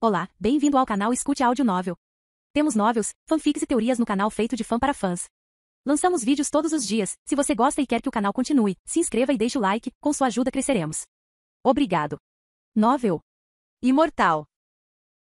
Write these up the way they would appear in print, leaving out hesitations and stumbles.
Olá, bem-vindo ao canal Escute Áudio Novel. Temos novels, fanfics e teorias no canal feito de fã para fãs. Lançamos vídeos todos os dias. Se você gosta e quer que o canal continue, se inscreva e deixe o like, com sua ajuda cresceremos. Obrigado. Novel Imortal.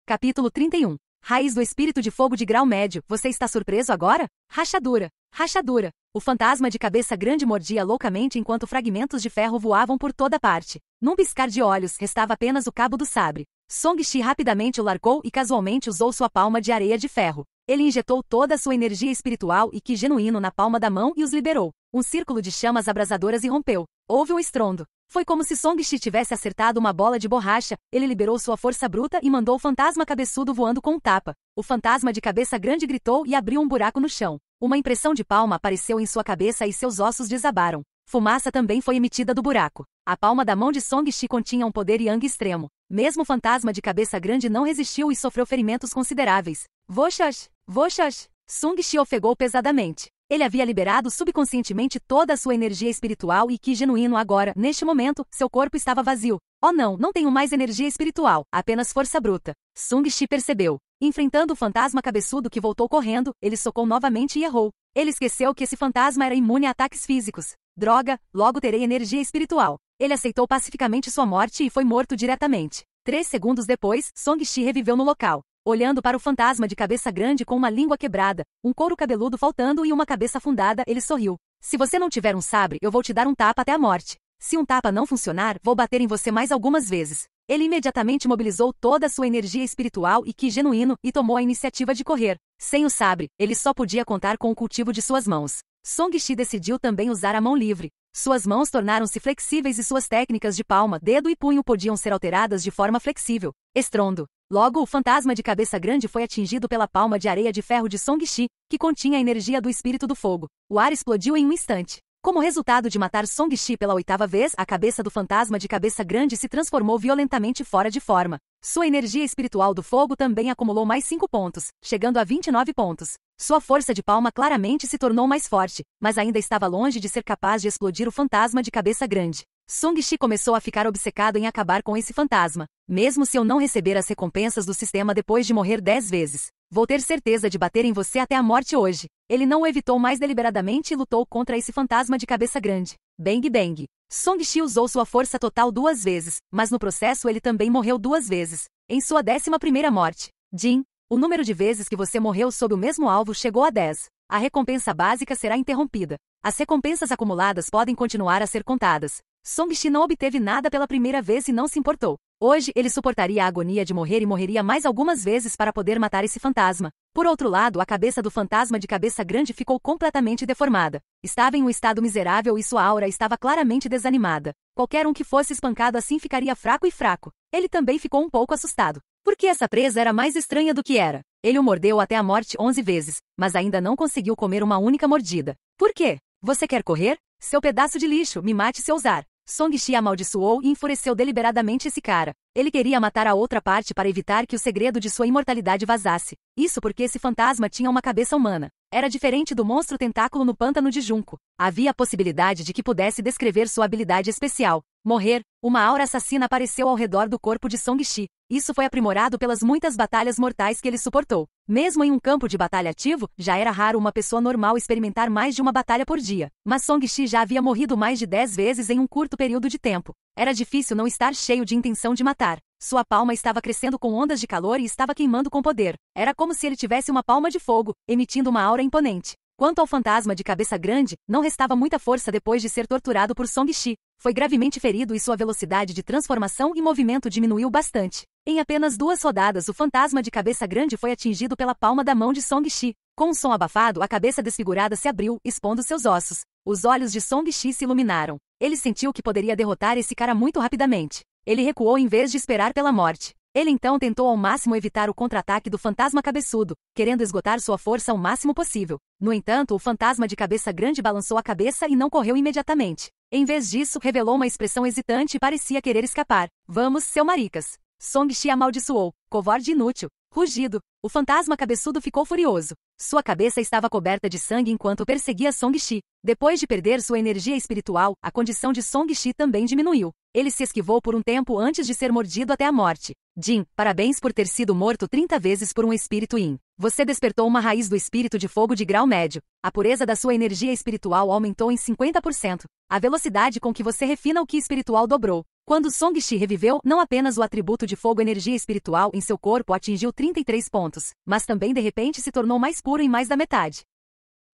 Capítulo 31. Raiz do Espírito de Fogo de Grau Médio. Você está surpreso agora? Rachadura. Rachadura. O fantasma de cabeça grande mordia loucamente enquanto fragmentos de ferro voavam por toda parte. Num piscar de olhos, restava apenas o cabo do sabre. Song-Shi rapidamente o largou e casualmente usou sua palma de areia de ferro. Ele injetou toda a sua energia espiritual e Ki genuíno na palma da mão e os liberou. Um círculo de chamas abrasadoras irrompeu. Houve um estrondo. Foi como se Song-Shi tivesse acertado uma bola de borracha. Ele liberou sua força bruta e mandou o fantasma cabeçudo voando com um tapa. O fantasma de cabeça grande gritou e abriu um buraco no chão. Uma impressão de palma apareceu em sua cabeça e seus ossos desabaram. Fumaça também foi emitida do buraco. A palma da mão de Song-Shi continha um poder yang extremo. Mesmo o fantasma de cabeça grande não resistiu e sofreu ferimentos consideráveis. Voxax! Voxax! Song-Shi ofegou pesadamente. Ele havia liberado subconscientemente toda a sua energia espiritual e Ki genuíno agora, neste momento, seu corpo estava vazio. Oh não tenho mais energia espiritual, apenas força bruta. Song-Shi percebeu. Enfrentando o fantasma cabeçudo que voltou correndo, ele socou novamente e errou. Ele esqueceu que esse fantasma era imune a ataques físicos. Droga, logo terei energia espiritual. Ele aceitou pacificamente sua morte e foi morto diretamente. 3 segundos depois, Song-Shi reviveu no local. Olhando para o fantasma de cabeça grande com uma língua quebrada, um couro cabeludo faltando e uma cabeça afundada, ele sorriu. Se você não tiver um sabre, eu vou te dar um tapa até a morte. Se um tapa não funcionar, vou bater em você mais algumas vezes. Ele imediatamente mobilizou toda a sua energia espiritual e Ki genuíno e tomou a iniciativa de correr. Sem o sabre, ele só podia contar com o cultivo de suas mãos. Song-Shi decidiu também usar a mão livre. Suas mãos tornaram-se flexíveis e suas técnicas de palma, dedo e punho podiam ser alteradas de forma flexível. Estrondo. Logo, o fantasma de cabeça grande foi atingido pela palma de areia de ferro de Song-Shi, que continha a energia do espírito do fogo. O ar explodiu em um instante. Como resultado de matar Song-Shi pela 8ª vez, a cabeça do fantasma de cabeça grande se transformou violentamente fora de forma. Sua energia espiritual do fogo também acumulou mais 5 pontos, chegando a 29 pontos. Sua força de palma claramente se tornou mais forte, mas ainda estava longe de ser capaz de explodir o fantasma de cabeça grande. Song-Shi começou a ficar obcecado em acabar com esse fantasma. Mesmo se eu não receber as recompensas do sistema depois de morrer 10 vezes, vou ter certeza de bater em você até a morte hoje. Ele não o evitou mais deliberadamente e lutou contra esse fantasma de cabeça grande. Bang bang. Song-Shi usou sua força total 2 vezes, mas no processo ele também morreu 2 vezes. Em sua 11ª morte. Jin, o número de vezes que você morreu sob o mesmo alvo chegou a 10. A recompensa básica será interrompida. As recompensas acumuladas podem continuar a ser contadas. Song-Shi não obteve nada pela primeira vez e não se importou. Hoje, ele suportaria a agonia de morrer e morreria mais algumas vezes para poder matar esse fantasma. Por outro lado, a cabeça do fantasma de cabeça grande ficou completamente deformada. Estava em um estado miserável e sua aura estava claramente desanimada. Qualquer um que fosse espancado assim ficaria fraco e fraco. Ele também ficou um pouco assustado. Porque essa presa era mais estranha do que era. Ele o mordeu até a morte 11 vezes, mas ainda não conseguiu comer uma única mordida. Por quê? Você quer correr? Seu pedaço de lixo, me mate se ousar. Song-Shi amaldiçoou e enfureceu deliberadamente esse cara. Ele queria matar a outra parte para evitar que o segredo de sua imortalidade vazasse. Isso porque esse fantasma tinha uma cabeça humana. Era diferente do monstro tentáculo no pântano de Junco. Havia a possibilidade de que pudesse descrever sua habilidade especial. Morrer. Uma aura assassina apareceu ao redor do corpo de Song-Shi. Isso foi aprimorado pelas muitas batalhas mortais que ele suportou. Mesmo em um campo de batalha ativo, já era raro uma pessoa normal experimentar mais de uma batalha por dia. Mas Song-Shi já havia morrido mais de 10 vezes em um curto período de tempo. Era difícil não estar cheio de intenção de matar. Sua palma estava crescendo com ondas de calor e estava queimando com poder. Era como se ele tivesse uma palma de fogo, emitindo uma aura imponente. Quanto ao fantasma de cabeça grande, não restava muita força depois de ser torturado por Song-Shi. Foi gravemente ferido e sua velocidade de transformação e movimento diminuiu bastante. Em apenas 2 rodadas, o fantasma de cabeça grande foi atingido pela palma da mão de Song-Shi. Com um som abafado, a cabeça desfigurada se abriu, expondo seus ossos. Os olhos de Song-Shi se iluminaram. Ele sentiu que poderia derrotar esse cara muito rapidamente. Ele recuou em vez de esperar pela morte. Ele então tentou ao máximo evitar o contra-ataque do fantasma cabeçudo, querendo esgotar sua força ao máximo possível. No entanto, o fantasma de cabeça grande balançou a cabeça e não correu imediatamente. Em vez disso, revelou uma expressão hesitante e parecia querer escapar. Vamos, seu maricas. Song-Shi amaldiçoou. Covarde inútil. Rugido. O fantasma cabeçudo ficou furioso. Sua cabeça estava coberta de sangue enquanto perseguia Song-Shi. Depois de perder sua energia espiritual, a condição de Song-Shi também diminuiu. Ele se esquivou por um tempo antes de ser mordido até a morte. Jin, parabéns por ter sido morto 30 vezes por um espírito Yin. Você despertou uma raiz do espírito de fogo de grau médio. A pureza da sua energia espiritual aumentou em 50%. A velocidade com que você refina o Ki espiritual dobrou. Quando Song Shi reviveu, não apenas o atributo de fogo energia espiritual em seu corpo atingiu 33 pontos, mas também de repente se tornou mais puro em mais da metade.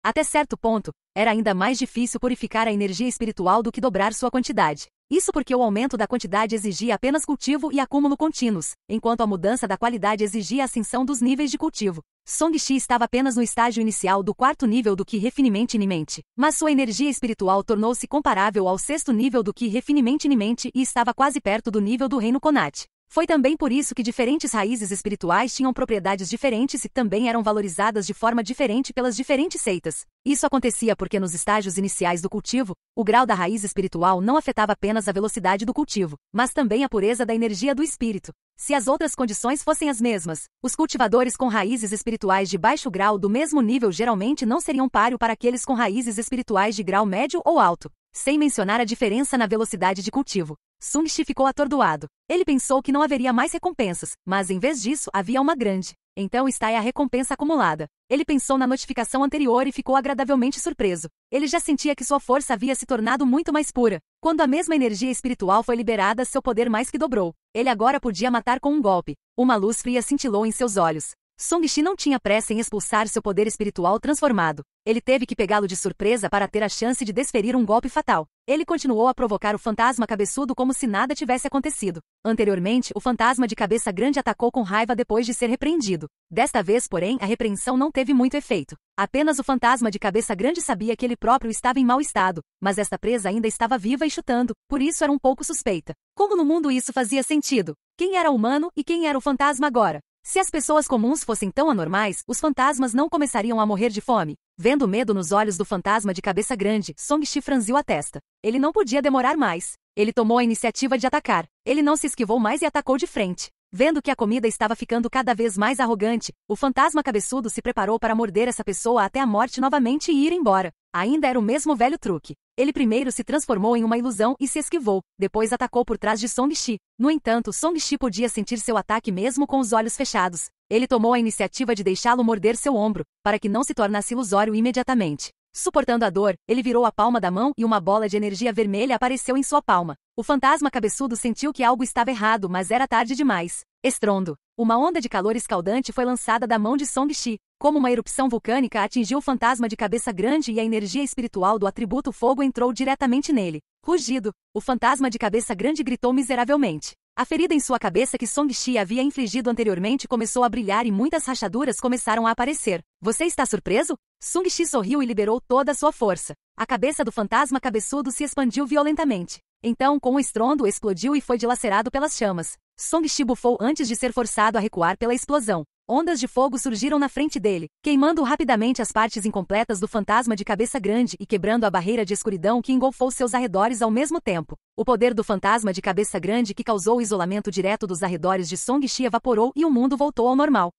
Até certo ponto, era ainda mais difícil purificar a energia espiritual do que dobrar sua quantidade. Isso porque o aumento da quantidade exigia apenas cultivo e acúmulo contínuos, enquanto a mudança da qualidade exigia a ascensão dos níveis de cultivo. Song Shi estava apenas no estágio inicial do 4º nível do Ki Refinement Nimente, mas sua energia espiritual tornou-se comparável ao 6º nível do Ki Refinement Nimente e estava quase perto do nível do Reino Conat. Foi também por isso que diferentes raízes espirituais tinham propriedades diferentes e também eram valorizadas de forma diferente pelas diferentes seitas. Isso acontecia porque nos estágios iniciais do cultivo, o grau da raiz espiritual não afetava apenas a velocidade do cultivo, mas também a pureza da energia do espírito. Se as outras condições fossem as mesmas, os cultivadores com raízes espirituais de baixo grau do mesmo nível geralmente não seriam páreo para aqueles com raízes espirituais de grau médio ou alto, sem mencionar a diferença na velocidade de cultivo. Sung Shi ficou atordoado. Ele pensou que não haveria mais recompensas, mas em vez disso havia uma grande. Então está aí a recompensa acumulada. Ele pensou na notificação anterior e ficou agradavelmente surpreso. Ele já sentia que sua força havia se tornado muito mais pura. Quando a mesma energia espiritual foi liberada, seu poder mais que dobrou. Ele agora podia matar com um golpe. Uma luz fria cintilou em seus olhos. Song Shi não tinha pressa em expulsar seu poder espiritual transformado. Ele teve que pegá-lo de surpresa para ter a chance de desferir um golpe fatal. Ele continuou a provocar o fantasma cabeçudo como se nada tivesse acontecido. Anteriormente, o fantasma de cabeça grande atacou com raiva depois de ser repreendido. Desta vez, porém, a repreensão não teve muito efeito. Apenas o fantasma de cabeça grande sabia que ele próprio estava em mau estado, mas esta presa ainda estava viva e chutando, por isso era um pouco suspeita. Como no mundo isso fazia sentido? Quem era humano e quem era o fantasma agora? Se as pessoas comuns fossem tão anormais, os fantasmas não começariam a morrer de fome. Vendo o medo nos olhos do fantasma de cabeça grande, Song Shi franziu a testa. Ele não podia demorar mais. Ele tomou a iniciativa de atacar. Ele não se esquivou mais e atacou de frente. Vendo que a comida estava ficando cada vez mais arrogante, o fantasma cabeçudo se preparou para morder essa pessoa até a morte novamente e ir embora. Ainda era o mesmo velho truque. Ele primeiro se transformou em uma ilusão e se esquivou, depois atacou por trás de Song Shi. No entanto, Song Shi podia sentir seu ataque mesmo com os olhos fechados. Ele tomou a iniciativa de deixá-lo morder seu ombro, para que não se tornasse ilusório imediatamente. Suportando a dor, ele virou a palma da mão e uma bola de energia vermelha apareceu em sua palma. O fantasma cabeçudo sentiu que algo estava errado, mas era tarde demais. Estrondo. Uma onda de calor escaldante foi lançada da mão de Song Shi. Como uma erupção vulcânica atingiu o fantasma de cabeça grande e a energia espiritual do atributo fogo entrou diretamente nele. Rugido. O fantasma de cabeça grande gritou miseravelmente. A ferida em sua cabeça que Song Shi havia infligido anteriormente começou a brilhar e muitas rachaduras começaram a aparecer. Você está surpreso? Song Shi sorriu e liberou toda a sua força. A cabeça do fantasma cabeçudo se expandiu violentamente. Então, com um estrondo, explodiu e foi dilacerado pelas chamas. Song Shi bufou antes de ser forçado a recuar pela explosão. Ondas de fogo surgiram na frente dele, queimando rapidamente as partes incompletas do fantasma de cabeça grande e quebrando a barreira de escuridão que engolfou seus arredores ao mesmo tempo. O poder do fantasma de cabeça grande que causou o isolamento direto dos arredores de Song Shi evaporou e o mundo voltou ao normal.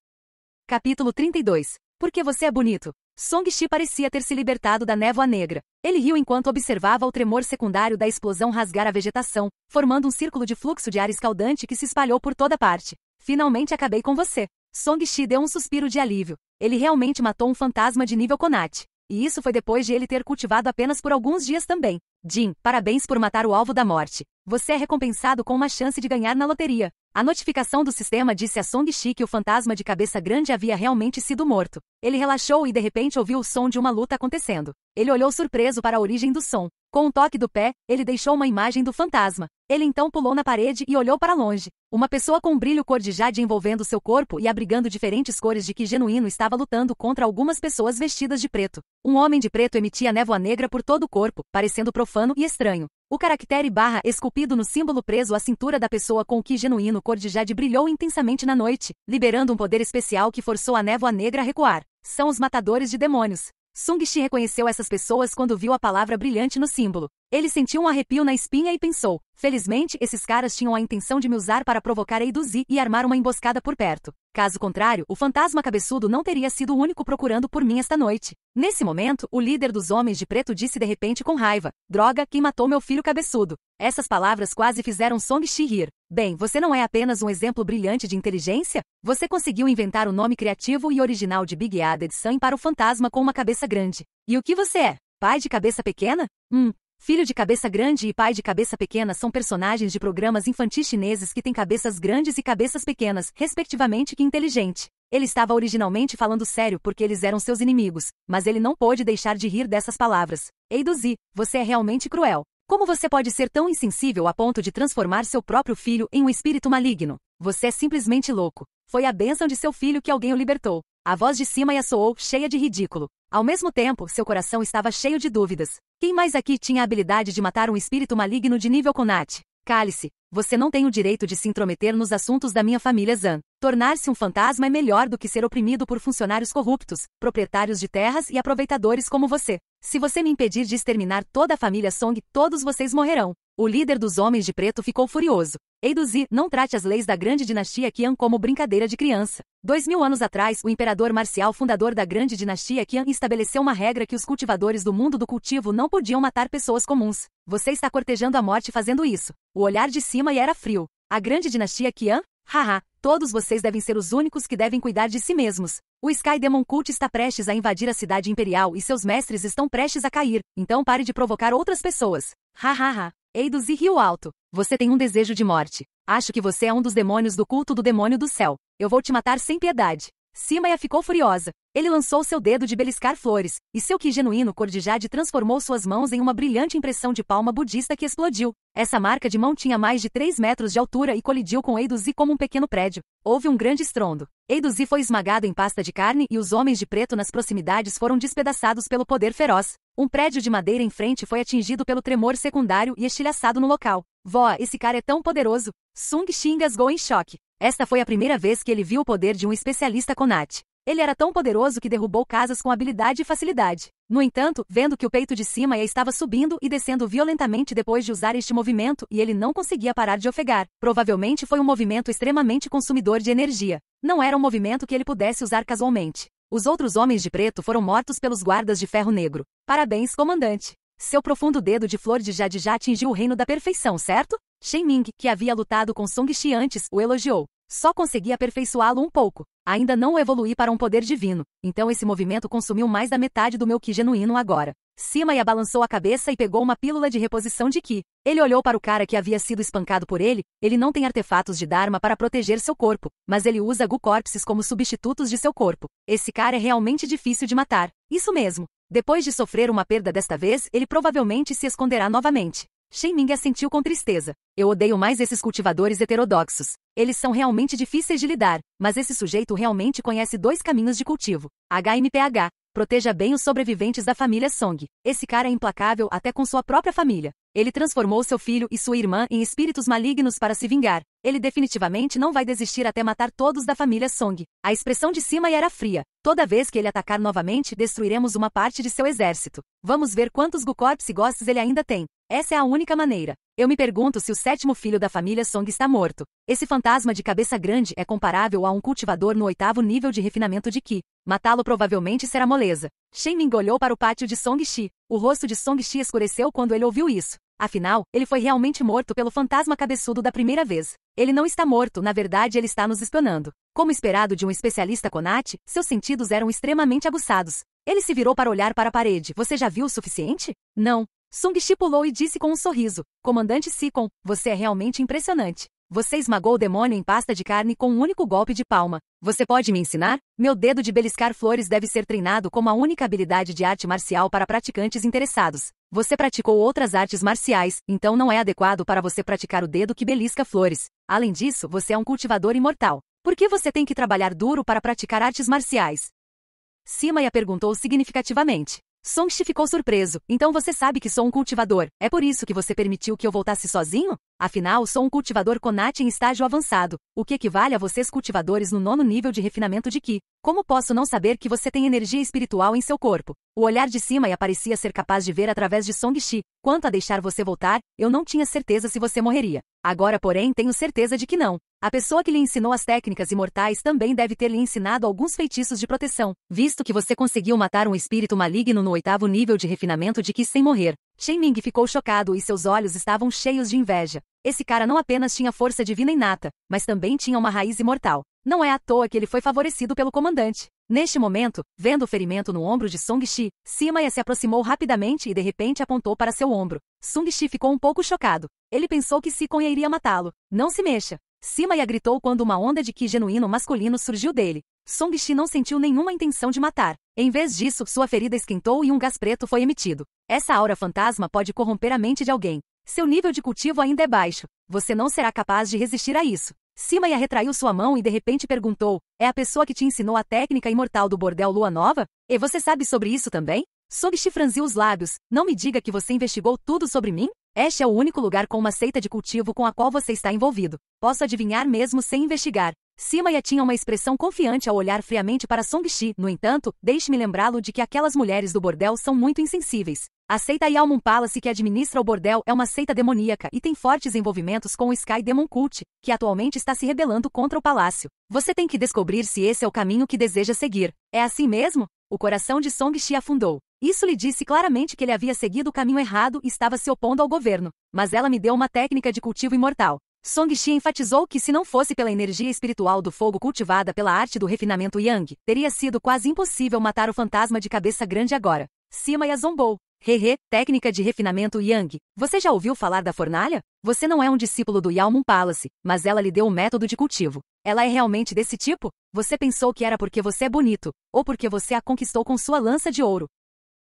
Capítulo 32. Por que você é bonito? Song Shi parecia ter se libertado da névoa negra. Ele riu enquanto observava o tremor secundário da explosão rasgar a vegetação, formando um círculo de fluxo de ar escaldante que se espalhou por toda parte. Finalmente acabei com você. Song Shi deu um suspiro de alívio. Ele realmente matou um fantasma de nível Conat. E isso foi depois de ele ter cultivado apenas por alguns dias também. Jin, parabéns por matar o alvo da morte. Você é recompensado com uma chance de ganhar na loteria. A notificação do sistema disse a Song Shi que o fantasma de cabeça grande havia realmente sido morto. Ele relaxou e de repente ouviu o som de uma luta acontecendo. Ele olhou surpreso para a origem do som. Com um toque do pé, ele deixou uma imagem do fantasma. Ele então pulou na parede e olhou para longe. Uma pessoa com um brilho cor de jade envolvendo seu corpo e abrigando diferentes cores de Ki genuíno estava lutando contra algumas pessoas vestidas de preto. Um homem de preto emitia névoa negra por todo o corpo, parecendo profano e estranho. O caractere barra esculpido no símbolo preso à cintura da pessoa com o Ki genuíno cor de jade brilhou intensamente na noite, liberando um poder especial que forçou a névoa negra a recuar. São os matadores de demônios. Sung Shi reconheceu essas pessoas quando viu a palavra brilhante no símbolo. Ele sentiu um arrepio na espinha e pensou, felizmente esses caras tinham a intenção de me usar para provocar Eiduzi e armar uma emboscada por perto. Caso contrário, o fantasma cabeçudo não teria sido o único procurando por mim esta noite. Nesse momento, o líder dos Homens de Preto disse de repente com raiva, droga, quem matou meu filho cabeçudo? Essas palavras quase fizeram Song-Shi rir. Bem, você não é apenas um exemplo brilhante de inteligência? Você conseguiu inventar o nome criativo e original de Big Headed Sun para o fantasma com uma cabeça grande. E o que você é? Pai de cabeça pequena? Filho de cabeça grande e pai de cabeça pequena são personagens de programas infantis chineses que têm cabeças grandes e cabeças pequenas, respectivamente. Que inteligente. Ele estava originalmente falando sério porque eles eram seus inimigos, mas ele não pôde deixar de rir dessas palavras. Eiduzi, você é realmente cruel. Como você pode ser tão insensível a ponto de transformar seu próprio filho em um espírito maligno? Você é simplesmente louco. Foi a bênção de seu filho que alguém o libertou. A voz de cima soou, cheia de ridículo. Ao mesmo tempo, seu coração estava cheio de dúvidas. Quem mais aqui tinha a habilidade de matar um espírito maligno de nível Konat? Cale-se. Você não tem o direito de se intrometer nos assuntos da minha família Zan. Tornar-se um fantasma é melhor do que ser oprimido por funcionários corruptos, proprietários de terras e aproveitadores como você. Se você me impedir de exterminar toda a família Song, todos vocês morrerão. O líder dos Homens de Preto ficou furioso. Eiduzi, não trate as leis da grande dinastia Qian como brincadeira de criança. 2000 anos atrás, o imperador marcial fundador da grande dinastia Qian estabeleceu uma regra que os cultivadores do mundo do cultivo não podiam matar pessoas comuns. Você está cortejando a morte fazendo isso. O olhar de cima era frio. A grande dinastia Qian? Haha, todos vocês devem ser os únicos que devem cuidar de si mesmos. O Sky Demon Cult está prestes a invadir a cidade imperial e seus mestres estão prestes a cair, então pare de provocar outras pessoas. Hahaha. Eiduzi riu alto. Você tem um desejo de morte. Acho que você é um dos demônios do culto do demônio do céu. Eu vou te matar sem piedade. Sima ficou furiosa. Ele lançou seu dedo de beliscar flores, e seu Ki genuíno cor de jade transformou suas mãos em uma brilhante impressão de palma budista que explodiu. Essa marca de mão tinha mais de 3 metros de altura e colidiu com Eiduzi como um pequeno prédio. Houve um grande estrondo. Eiduzi foi esmagado em pasta de carne e os Homens de Preto nas proximidades foram despedaçados pelo poder feroz. Um prédio de madeira em frente foi atingido pelo tremor secundário e estilhaçado no local. Vó, esse cara é tão poderoso. Sung-Shi engasgou em choque. Esta foi a primeira vez que ele viu o poder de um especialista Konat. Ele era tão poderoso que derrubou casas com habilidade e facilidade. No entanto, vendo que o peito de cima estava subindo e descendo violentamente depois de usar este movimento e ele não conseguia parar de ofegar, provavelmente foi um movimento extremamente consumidor de energia. Não era um movimento que ele pudesse usar casualmente. Os outros Homens de Preto foram mortos pelos guardas de ferro negro. Parabéns, comandante. Seu profundo dedo de flor de jade já atingiu o reino da perfeição, certo? Shen Ming, que havia lutado com Song-Shi antes, o elogiou. Só consegui aperfeiçoá-lo um pouco. Ainda não o evoluí para um poder divino, então esse movimento consumiu mais da metade do meu Ki genuíno agora. Sima balançou a cabeça e pegou uma pílula de reposição de Ki. Ele olhou para o cara que havia sido espancado por ele. Ele não tem artefatos de Dharma para proteger seu corpo, mas ele usa Gu Corpses como substitutos de seu corpo. Esse cara é realmente difícil de matar. Isso mesmo. Depois de sofrer uma perda desta vez, ele provavelmente se esconderá novamente. Shen Ming assentiu com tristeza. Eu odeio mais esses cultivadores heterodoxos. Eles são realmente difíceis de lidar, mas esse sujeito realmente conhece 2 caminhos de cultivo. HMPH. Proteja bem os sobreviventes da família Song. Esse cara é implacável até com sua própria família. Ele transformou seu filho e sua irmã em espíritos malignos para se vingar. Ele definitivamente não vai desistir até matar todos da família Song. A expressão de cima era fria. Toda vez que ele atacar novamente, destruiremos uma parte de seu exército. Vamos ver quantos Gu Corps e Ghosts ele ainda tem. Essa é a única maneira. Eu me pergunto se o 7º filho da família Song está morto. Esse fantasma de cabeça grande é comparável a um cultivador no 8º nível de refinamento de Ki. Matá-lo provavelmente será moleza. Shen Ming olhou para o pátio de Song-Shi. O rosto de Song-Shi escureceu quando ele ouviu isso. Afinal, ele foi realmente morto pelo fantasma cabeçudo da primeira vez. Ele não está morto, na verdade ele está nos espionando. Como esperado de um especialista Konat, seus sentidos eram extremamente aguçados. Ele se virou para olhar para a parede. Você já viu o suficiente? Não. Sung-Shi pulou e disse com um sorriso. Comandante Sikon, você é realmente impressionante. Você esmagou o demônio em pasta de carne com um único golpe de palma. Você pode me ensinar? Meu dedo de beliscar flores deve ser treinado como a única habilidade de arte marcial para praticantes interessados. Você praticou outras artes marciais, então não é adequado para você praticar o dedo que belisca flores. Além disso, você é um cultivador imortal. Por que você tem que trabalhar duro para praticar artes marciais? Sima perguntou significativamente. Song-Shi ficou surpreso. Então você sabe que sou um cultivador. É por isso que você permitiu que eu voltasse sozinho? Afinal, sou um cultivador Konati em estágio avançado, o que equivale a vocês cultivadores no 9º nível de refinamento de Ki. Como posso não saber que você tem energia espiritual em seu corpo? O olhar de cima parecia ser capaz de ver através de Song-Shi. Quanto a deixar você voltar, eu não tinha certeza se você morreria. Agora, porém, tenho certeza de que não. A pessoa que lhe ensinou as técnicas imortais também deve ter lhe ensinado alguns feitiços de proteção, visto que você conseguiu matar um espírito maligno no 8º nível de refinamento de Ki sem morrer. Shen Ming ficou chocado e seus olhos estavam cheios de inveja. Esse cara não apenas tinha força divina inata, mas também tinha uma raiz imortal. Não é à toa que ele foi favorecido pelo comandante. Neste momento, vendo o ferimento no ombro de Song-Shi, Sima se aproximou rapidamente e de repente apontou para seu ombro. Song-Shi ficou um pouco chocado. Ele pensou que Sikon iria matá-lo. Não se mexa. Sima gritou quando uma onda de Ki genuíno masculino surgiu dele. Song-Shi não sentiu nenhuma intenção de matar. Em vez disso, sua ferida esquentou e um gás preto foi emitido. Essa aura fantasma pode corromper a mente de alguém. Seu nível de cultivo ainda é baixo. Você não será capaz de resistir a isso. Sima retraiu sua mão e de repente perguntou, é a pessoa que te ensinou a técnica imortal do bordel Lua Nova? E você sabe sobre isso também? Song-Shi franziu os lábios. Não me diga que você investigou tudo sobre mim? Este é o único lugar com uma seita de cultivo com a qual você está envolvido. Posso adivinhar mesmo sem investigar. Sima tinha uma expressão confiante ao olhar friamente para Song-Shi. No entanto, deixe-me lembrá-lo de que aquelas mulheres do bordel são muito insensíveis. A seita Yalmun Palace que administra o bordel é uma seita demoníaca e tem fortes envolvimentos com o Sky Demon Cult, que atualmente está se rebelando contra o palácio. Você tem que descobrir se esse é o caminho que deseja seguir. É assim mesmo? O coração de Song-Shi afundou. Isso lhe disse claramente que ele havia seguido o caminho errado e estava se opondo ao governo. Mas ela me deu uma técnica de cultivo imortal. Song-Shi enfatizou que se não fosse pela energia espiritual do fogo cultivada pela arte do refinamento Yang, teria sido quase impossível matar o fantasma de cabeça grande agora. Sima zombou. Hehe, técnica de refinamento Yang. Você já ouviu falar da fornalha? Você não é um discípulo do Yalmun Palace, mas ela lhe deu o método de cultivo. Ela é realmente desse tipo? Você pensou que era porque você é bonito, ou porque você a conquistou com sua lança de ouro.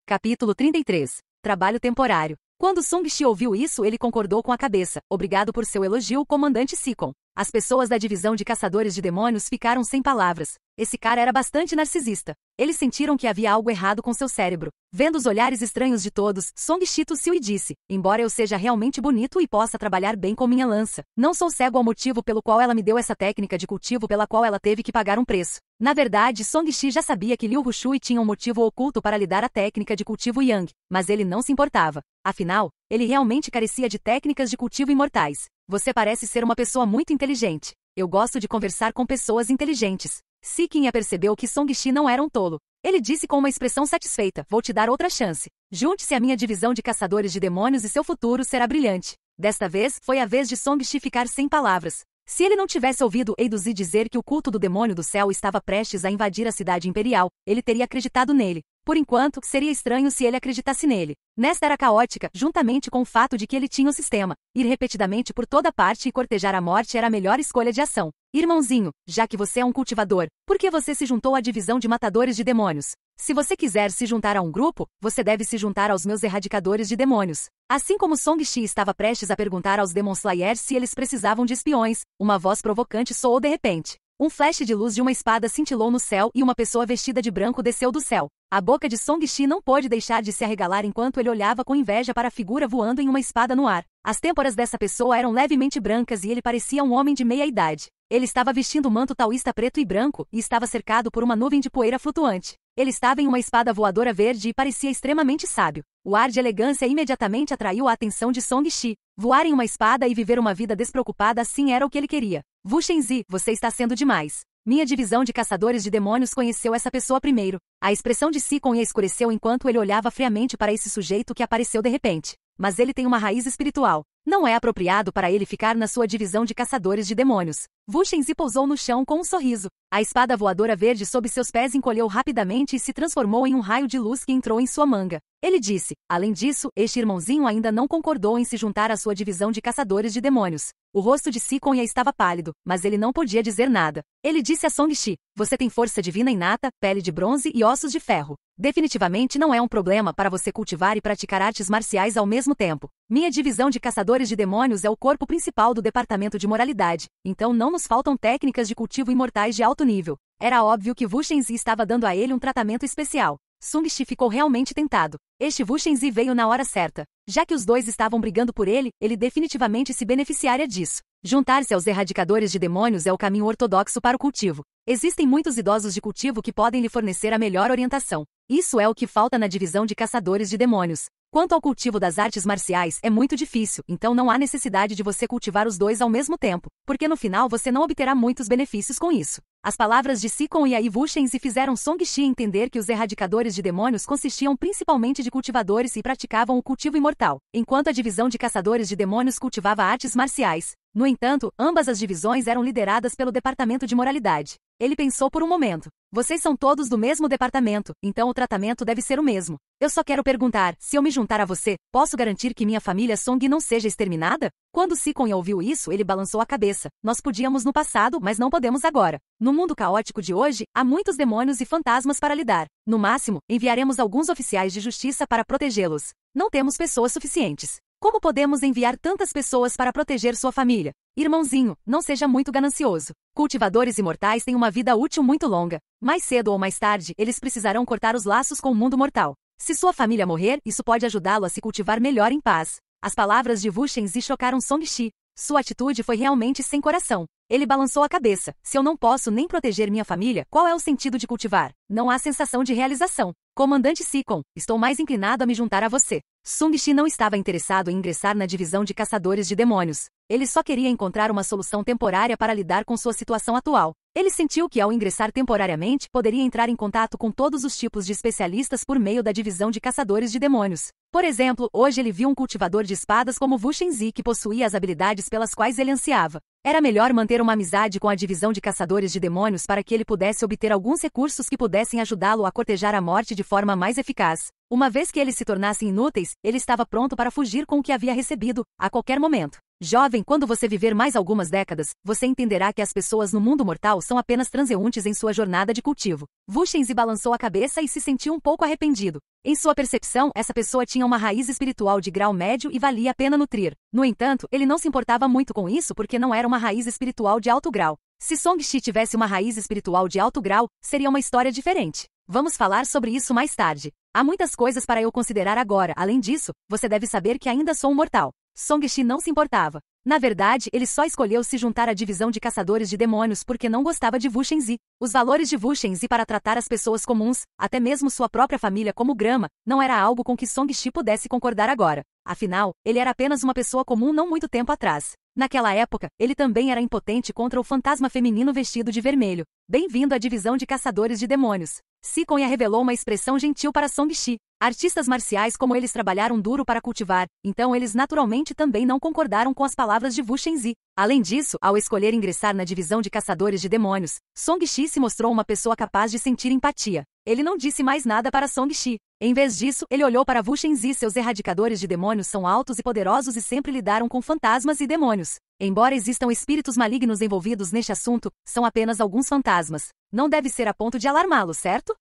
Capítulo 33. Trabalho temporário. Quando Song-Shi ouviu isso, ele concordou com a cabeça. Obrigado por seu elogio, comandante Sikon. As pessoas da divisão de caçadores de demônios ficaram sem palavras. Esse cara era bastante narcisista. Eles sentiram que havia algo errado com seu cérebro. Vendo os olhares estranhos de todos, Song-Shi tossiu e disse, embora eu seja realmente bonito e possa trabalhar bem com minha lança, não sou cego ao motivo pelo qual ela me deu essa técnica de cultivo pela qual ela teve que pagar um preço. Na verdade, Song-Shi já sabia que Liu Hushui tinha um motivo oculto para lhe dar a técnica de cultivo Yang, mas ele não se importava. Afinal, ele realmente carecia de técnicas de cultivo imortais. Você parece ser uma pessoa muito inteligente. Eu gosto de conversar com pessoas inteligentes. Sikin percebeu que Song-Shi não era um tolo. Ele disse com uma expressão satisfeita, vou te dar outra chance. Junte-se à minha divisão de caçadores de demônios e seu futuro será brilhante. Desta vez, foi a vez de Song-Shi ficar sem palavras. Se ele não tivesse ouvido Eiduzi dizer que o culto do demônio do céu estava prestes a invadir a cidade imperial, ele teria acreditado nele. Por enquanto, seria estranho se ele acreditasse nele. Nesta era caótica, juntamente com o fato de que ele tinha o sistema. Ir repetidamente por toda parte e cortejar a morte era a melhor escolha de ação. Irmãozinho, já que você é um cultivador, por que você se juntou à divisão de matadores de demônios? Se você quiser se juntar a um grupo, você deve se juntar aos meus erradicadores de demônios. Assim como Song-Shi estava prestes a perguntar aos Demon Slayers se eles precisavam de espiões, uma voz provocante soou de repente. Um flash de luz de uma espada cintilou no céu e uma pessoa vestida de branco desceu do céu. A boca de Song-Shi não pôde deixar de se arregalar enquanto ele olhava com inveja para a figura voando em uma espada no ar. As têmporas dessa pessoa eram levemente brancas e ele parecia um homem de meia idade. Ele estava vestindo um manto taoísta preto e branco e estava cercado por uma nuvem de poeira flutuante. Ele estava em uma espada voadora verde e parecia extremamente sábio. O ar de elegância imediatamente atraiu a atenção de Song-Shi. Voar em uma espada e viver uma vida despreocupada assim era o que ele queria. Wu Shenzi, você está sendo demais. Minha divisão de caçadores de demônios conheceu essa pessoa primeiro. A expressão de Sikon escureceu enquanto ele olhava friamente para esse sujeito que apareceu de repente. Mas ele tem uma raiz espiritual. Não é apropriado para ele ficar na sua divisão de caçadores de demônios. Wu Shenzi pousou no chão com um sorriso. A espada voadora verde sob seus pés encolheu rapidamente e se transformou em um raio de luz que entrou em sua manga. Ele disse, além disso, este irmãozinho ainda não concordou em se juntar à sua divisão de caçadores de demônios. O rosto de Sikon estava pálido, mas ele não podia dizer nada. Ele disse a Song-Shi, você tem força divina inata, pele de bronze e ossos de ferro. Definitivamente não é um problema para você cultivar e praticar artes marciais ao mesmo tempo. Minha divisão de caçadores de demônios é o corpo principal do departamento de moralidade, então não nos faltam técnicas de cultivo imortais de alto nível. Era óbvio que Wu Shenzi estava dando a ele um tratamento especial. Sung-Shi ficou realmente tentado. Este Wu Shenzi veio na hora certa. Já que os dois estavam brigando por ele definitivamente se beneficiaria disso. Juntar-se aos erradicadores de demônios é o caminho ortodoxo para o cultivo. Existem muitos idosos de cultivo que podem lhe fornecer a melhor orientação. Isso é o que falta na divisão de caçadores de demônios. Quanto ao cultivo das artes marciais, é muito difícil, então não há necessidade de você cultivar os dois ao mesmo tempo, porque no final você não obterá muitos benefícios com isso. As palavras de Sikon e Wu Shenzi fizeram Song-Shi entender que os erradicadores de demônios consistiam principalmente de cultivadores e praticavam o cultivo imortal, enquanto a divisão de caçadores de demônios cultivava artes marciais. No entanto, ambas as divisões eram lideradas pelo Departamento de Moralidade. Ele pensou por um momento. Vocês são todos do mesmo departamento, então o tratamento deve ser o mesmo. Eu só quero perguntar, se eu me juntar a você, posso garantir que minha família Song não seja exterminada? Quando Sikon ouviu isso, ele balançou a cabeça. Nós podíamos no passado, mas não podemos agora. No mundo caótico de hoje, há muitos demônios e fantasmas para lidar. No máximo, enviaremos alguns oficiais de justiça para protegê-los. Não temos pessoas suficientes. Como podemos enviar tantas pessoas para proteger sua família? Irmãozinho, não seja muito ganancioso. Cultivadores imortais têm uma vida útil muito longa. Mais cedo ou mais tarde, eles precisarão cortar os laços com o mundo mortal. Se sua família morrer, isso pode ajudá-lo a se cultivar melhor em paz. As palavras de Wu Shenzi chocaram Song-Shi. Sua atitude foi realmente sem coração. Ele balançou a cabeça. Se eu não posso nem proteger minha família, qual é o sentido de cultivar? Não há sensação de realização. Comandante Sikon, estou mais inclinado a me juntar a você. Sung-Shi não estava interessado em ingressar na divisão de caçadores de demônios. Ele só queria encontrar uma solução temporária para lidar com sua situação atual. Ele sentiu que ao ingressar temporariamente, poderia entrar em contato com todos os tipos de especialistas por meio da divisão de caçadores de demônios. Por exemplo, hoje ele viu um cultivador de espadas como Wu Shenzi que possuía as habilidades pelas quais ele ansiava. Era melhor manter uma amizade com a divisão de caçadores de demônios para que ele pudesse obter alguns recursos que pudessem ajudá-lo a cortejar a morte de forma mais eficaz. Uma vez que eles se tornassem inúteis, ele estava pronto para fugir com o que havia recebido, a qualquer momento. Jovem, quando você viver mais algumas décadas, você entenderá que as pessoas no mundo mortal são apenas transeuntes em sua jornada de cultivo. Wu Shenzi balançou a cabeça e se sentiu um pouco arrependido. Em sua percepção, essa pessoa tinha uma raiz espiritual de grau médio e valia a pena nutrir. No entanto, ele não se importava muito com isso porque não era uma raiz espiritual de alto grau. Se Song-Shi tivesse uma raiz espiritual de alto grau, seria uma história diferente. Vamos falar sobre isso mais tarde. Há muitas coisas para eu considerar agora. Além disso, você deve saber que ainda sou um mortal. Song-Shi não se importava. Na verdade, ele só escolheu se juntar à divisão de caçadores de demônios porque não gostava de Wu Shenzi. Os valores de Wu Shenzi para tratar as pessoas comuns, até mesmo sua própria família como grama, não era algo com que Song-Shi pudesse concordar agora. Afinal, ele era apenas uma pessoa comum não muito tempo atrás. Naquela época, ele também era impotente contra o fantasma feminino vestido de vermelho. Bem-vindo à divisão de caçadores de demônios. Sikon revelou uma expressão gentil para Song-Shi. Artistas marciais como eles trabalharam duro para cultivar, então eles naturalmente também não concordaram com as palavras de Wu Shenzi. Além disso, ao escolher ingressar na divisão de caçadores de demônios, Song-Shi se mostrou uma pessoa capaz de sentir empatia. Ele não disse mais nada para Song-Shi. Em vez disso, ele olhou para Wu Shenzi. Seus erradicadores de demônios são altos e poderosos e sempre lidaram com fantasmas e demônios. Embora existam espíritos malignos envolvidos neste assunto, são apenas alguns fantasmas. Não deve ser a ponto de alarmá-lo, certo?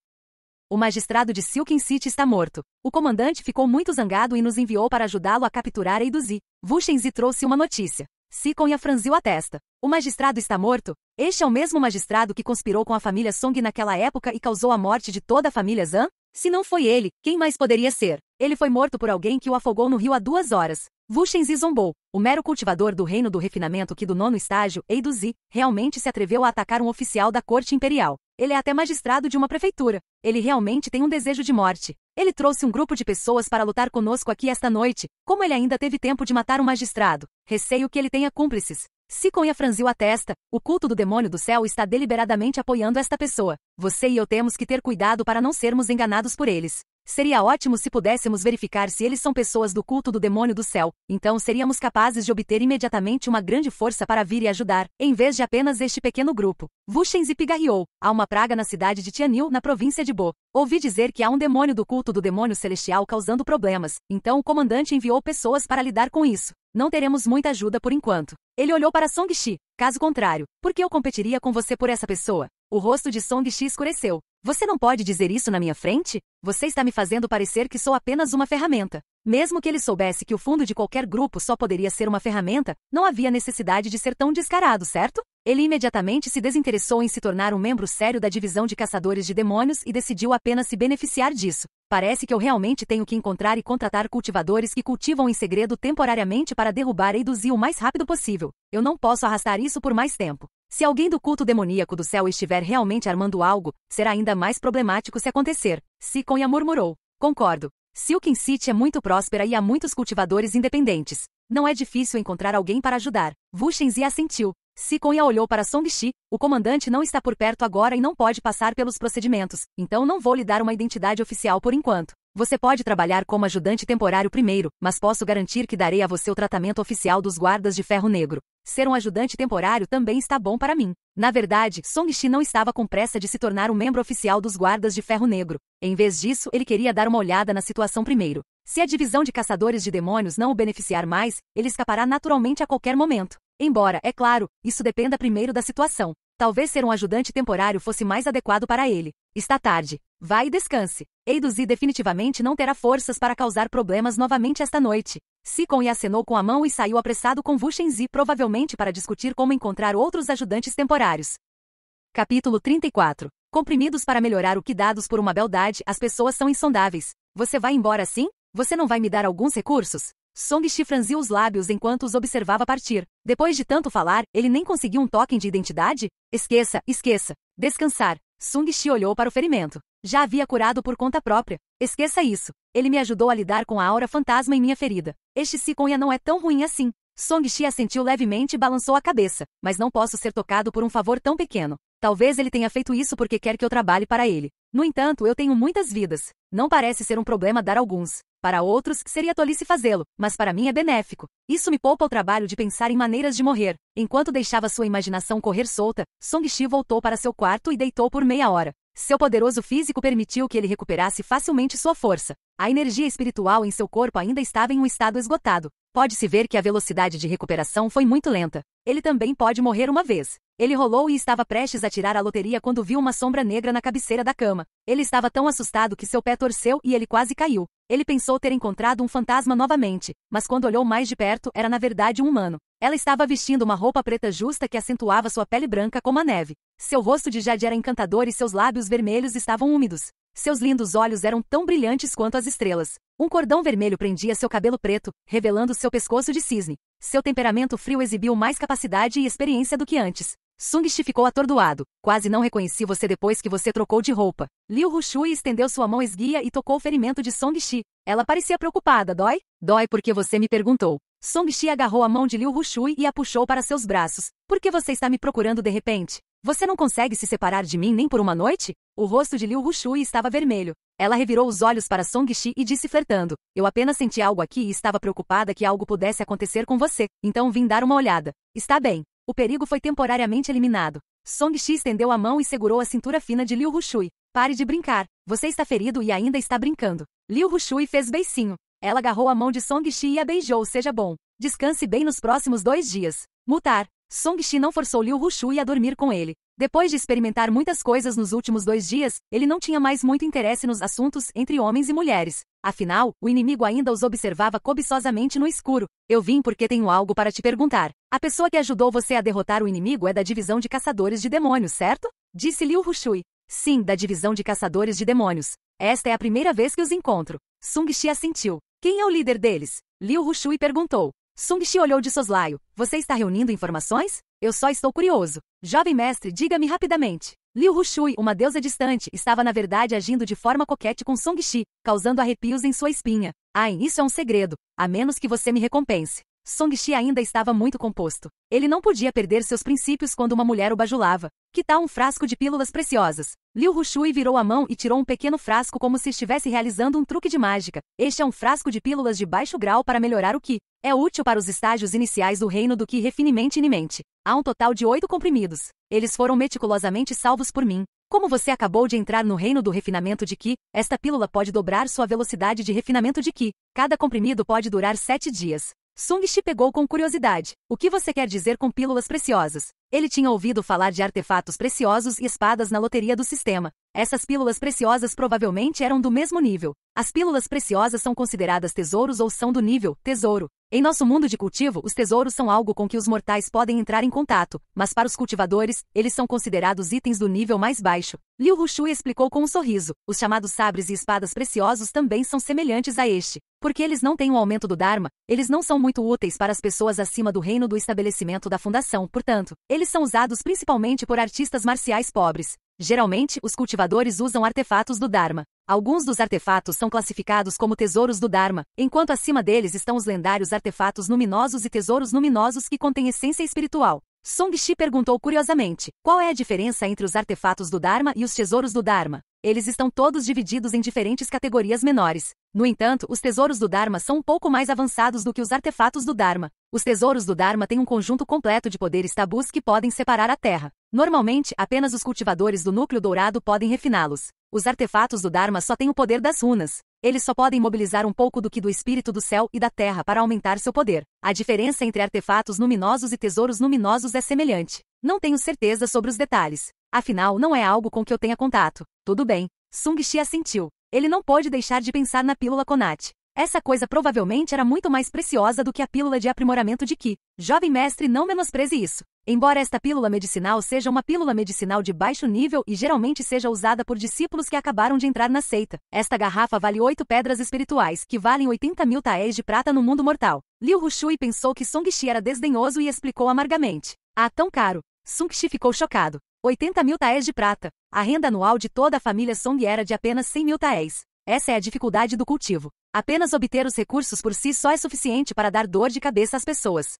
O magistrado de Silken City está morto. O comandante ficou muito zangado e nos enviou para ajudá-lo a capturar Eiduzi. Wu Shenzi trouxe uma notícia. Sikon franziu a testa. O magistrado está morto? Este é o mesmo magistrado que conspirou com a família Song naquela época e causou a morte de toda a família Zan? Se não foi ele, quem mais poderia ser? Ele foi morto por alguém que o afogou no rio há 2 horas. Wu Shenzi zombou. O mero cultivador do reino do refinamento que do 9º estágio, Eiduzi, realmente se atreveu a atacar um oficial da corte imperial. Ele é até magistrado de uma prefeitura. Ele realmente tem um desejo de morte. Ele trouxe um grupo de pessoas para lutar conosco aqui esta noite. Como ele ainda teve tempo de matar um magistrado? Receio que ele tenha cúmplices. Sikon franziu a testa. O culto do demônio do céu está deliberadamente apoiando esta pessoa. Você e eu temos que ter cuidado para não sermos enganados por eles. Seria ótimo se pudéssemos verificar se eles são pessoas do culto do demônio do céu. Então seríamos capazes de obter imediatamente uma grande força para vir e ajudar, em vez de apenas este pequeno grupo. Wu Shenzi pigarreou. Há uma praga na cidade de Tianil, na província de Bo. Ouvi dizer que há um demônio do culto do demônio celestial causando problemas. Então o comandante enviou pessoas para lidar com isso. Não teremos muita ajuda por enquanto. Ele olhou para Song-Shi. Caso contrário, por que eu competiria com você por essa pessoa? O rosto de Song-Shi escureceu. Você não pode dizer isso na minha frente? Você está me fazendo parecer que sou apenas uma ferramenta. Mesmo que ele soubesse que o fundo de qualquer grupo só poderia ser uma ferramenta, não havia necessidade de ser tão descarado, certo? Ele imediatamente se desinteressou em se tornar um membro sério da divisão de caçadores de demônios e decidiu apenas se beneficiar disso. Parece que eu realmente tenho que encontrar e contratar cultivadores que cultivam em segredo temporariamente para derrubar Eiduzi o mais rápido possível. Eu não posso arrastar isso por mais tempo. Se alguém do culto demoníaco do céu estiver realmente armando algo, será ainda mais problemático se acontecer. Siconia murmurou. Concordo. Silken City é muito próspera e há muitos cultivadores independentes. Não é difícil encontrar alguém para ajudar. Wu Shenzi assentiu. Siconia olhou para Song-Shi. O comandante não está por perto agora e não pode passar pelos procedimentos, então não vou lhe dar uma identidade oficial por enquanto. Você pode trabalhar como ajudante temporário primeiro, mas posso garantir que darei a você o tratamento oficial dos guardas de ferro negro. Ser um ajudante temporário também está bom para mim. Na verdade, Song-Shi não estava com pressa de se tornar um membro oficial dos guardas de ferro negro. Em vez disso, ele queria dar uma olhada na situação primeiro. Se a divisão de caçadores de demônios não o beneficiar mais, ele escapará naturalmente a qualquer momento. Embora, é claro, isso dependa primeiro da situação. Talvez ser um ajudante temporário fosse mais adequado para ele. Está tarde. Vá e descanse. Eiduzi definitivamente não terá forças para causar problemas novamente esta noite. Siconia acenou com a mão e saiu apressado com Wu Shenzi, provavelmente para discutir como encontrar outros ajudantes temporários. Capítulo 34. Comprimidos para melhorar o que dados por uma beldade, as pessoas são insondáveis. Você vai embora assim? Você não vai me dar alguns recursos? Song-Shi franziu os lábios enquanto os observava partir. Depois de tanto falar, ele nem conseguiu um token de identidade? Esqueça. Descansar. Song-Shi olhou para o ferimento. Já havia curado por conta própria. Esqueça isso. Ele me ajudou a lidar com a aura fantasma em minha ferida. Este Siconia não é tão ruim assim. Song-Shi assentiu levemente e balançou a cabeça. Mas não posso ser tocado por um favor tão pequeno. Talvez ele tenha feito isso porque quer que eu trabalhe para ele. No entanto, eu tenho muitas vidas. Não parece ser um problema dar alguns. Para outros, seria tolice fazê-lo, mas para mim é benéfico. Isso me poupa o trabalho de pensar em maneiras de morrer. Enquanto deixava sua imaginação correr solta, Song-Shi voltou para seu quarto e deitou por meia hora. Seu poderoso físico permitiu que ele recuperasse facilmente sua força. A energia espiritual em seu corpo ainda estava em um estado esgotado. Pode-se ver que a velocidade de recuperação foi muito lenta. Ele também pode morrer uma vez. Ele rolou e estava prestes a tirar a loteria quando viu uma sombra negra na cabeceira da cama. Ele estava tão assustado que seu pé torceu e ele quase caiu. Ele pensou ter encontrado um fantasma novamente, mas quando olhou mais de perto, era na verdade um humano. Ela estava vestindo uma roupa preta justa que acentuava sua pele branca como a neve. Seu rosto de jade era encantador e seus lábios vermelhos estavam úmidos. Seus lindos olhos eram tão brilhantes quanto as estrelas. Um cordão vermelho prendia seu cabelo preto, revelando seu pescoço de cisne. Seu temperamento frio exibiu mais capacidade e experiência do que antes. Sung-Shi ficou atordoado. Quase não reconheci você depois que você trocou de roupa. Liu Hushui estendeu sua mão esguia e tocou o ferimento de Song-Shi. Ela parecia preocupada. Dói? Dói porque você me perguntou. Song-Shi agarrou a mão de Liu Hushui e a puxou para seus braços. Por que você está me procurando de repente? Você não consegue se separar de mim nem por uma noite? O rosto de Liu Hushui estava vermelho. Ela revirou os olhos para Song-Shi e disse flertando. Eu apenas senti algo aqui e estava preocupada que algo pudesse acontecer com você. Então vim dar uma olhada. Está bem. O perigo foi temporariamente eliminado. Song-Shi estendeu a mão e segurou a cintura fina de Liu Hushui. Pare de brincar. Você está ferido e ainda está brincando. Liu Hushui fez beicinho. Ela agarrou a mão de Song-Shi e a beijou. Seja bom. Descanse bem nos próximos 2 dias. Mutar. Song-Shi não forçou Liu Hushui a dormir com ele. Depois de experimentar muitas coisas nos últimos 2 dias, ele não tinha mais muito interesse nos assuntos entre homens e mulheres. Afinal, o inimigo ainda os observava cobiçosamente no escuro. Eu vim porque tenho algo para te perguntar. A pessoa que ajudou você a derrotar o inimigo é da divisão de caçadores de demônios, certo? Disse Liu Hushui. Sim, da divisão de caçadores de demônios. Esta é a primeira vez que os encontro. Sung-Shi assentiu. Quem é o líder deles? Liu Hushui perguntou. Sung-Shi olhou de soslaio. Você está reunindo informações? Eu só estou curioso. Jovem mestre, diga-me rapidamente. Liu Hushui, uma deusa distante, estava na verdade agindo de forma coquete com Song-Shi, causando arrepios em sua espinha. Ai, isso é um segredo, a menos que você me recompense. Song-Shi ainda estava muito composto. Ele não podia perder seus princípios quando uma mulher o bajulava. Que tal um frasco de pílulas preciosas? Liu Hushui virou a mão e tirou um pequeno frasco como se estivesse realizando um truque de mágica. Este é um frasco de pílulas de baixo grau para melhorar o Ki. É útil para os estágios iniciais do reino do Ki refinement inimente. Há um total de 8 comprimidos. Eles foram meticulosamente salvos por mim. Como você acabou de entrar no reino do refinamento de Ki, esta pílula pode dobrar sua velocidade de refinamento de Ki. Cada comprimido pode durar 7 dias. Sung-Shi pegou com curiosidade. O que você quer dizer com pílulas preciosas? Ele tinha ouvido falar de artefatos preciosos e espadas na loteria do sistema. Essas pílulas preciosas provavelmente eram do mesmo nível. As pílulas preciosas são consideradas tesouros ou são do nível tesouro. Em nosso mundo de cultivo, os tesouros são algo com que os mortais podem entrar em contato, mas para os cultivadores, eles são considerados itens do nível mais baixo. Liu Hushui explicou com um sorriso. Os chamados sabres e espadas preciosos também são semelhantes a este. Porque eles não têm o aumento do Dharma, eles não são muito úteis para as pessoas acima do reino do estabelecimento da fundação, portanto, eles são usados principalmente por artistas marciais pobres. Geralmente, os cultivadores usam artefatos do Dharma. Alguns dos artefatos são classificados como tesouros do Dharma, enquanto acima deles estão os lendários artefatos luminosos e tesouros luminosos que contêm essência espiritual. Song Shi perguntou curiosamente, qual é a diferença entre os artefatos do Dharma e os tesouros do Dharma? Eles estão todos divididos em diferentes categorias menores. No entanto, os tesouros do Dharma são um pouco mais avançados do que os artefatos do Dharma. Os tesouros do Dharma têm um conjunto completo de poderes tabus que podem separar a Terra. Normalmente, apenas os cultivadores do núcleo dourado podem refiná-los. Os artefatos do Dharma só têm o poder das runas. Eles só podem mobilizar um pouco do espírito do céu e da terra para aumentar seu poder. A diferença entre artefatos luminosos e tesouros luminosos é semelhante. Não tenho certeza sobre os detalhes. Afinal, não é algo com que eu tenha contato. Tudo bem. Sung Shi assentiu. Ele não pôde deixar de pensar na pílula Conat. Essa coisa provavelmente era muito mais preciosa do que a pílula de aprimoramento de Qi. Jovem mestre, não menospreze isso. Embora esta pílula medicinal seja uma pílula medicinal de baixo nível e geralmente seja usada por discípulos que acabaram de entrar na seita, esta garrafa vale 8 pedras espirituais, que valem 80.000 taéis de prata no mundo mortal. Liu Hushui pensou que Song Shi era desdenhoso e explicou amargamente. Ah, tão caro. Sung Shi ficou chocado. 80.000 taéis de prata. A renda anual de toda a família Song era de apenas 100.000 taéis. Essa é a dificuldade do cultivo. Apenas obter os recursos por si só é suficiente para dar dor de cabeça às pessoas.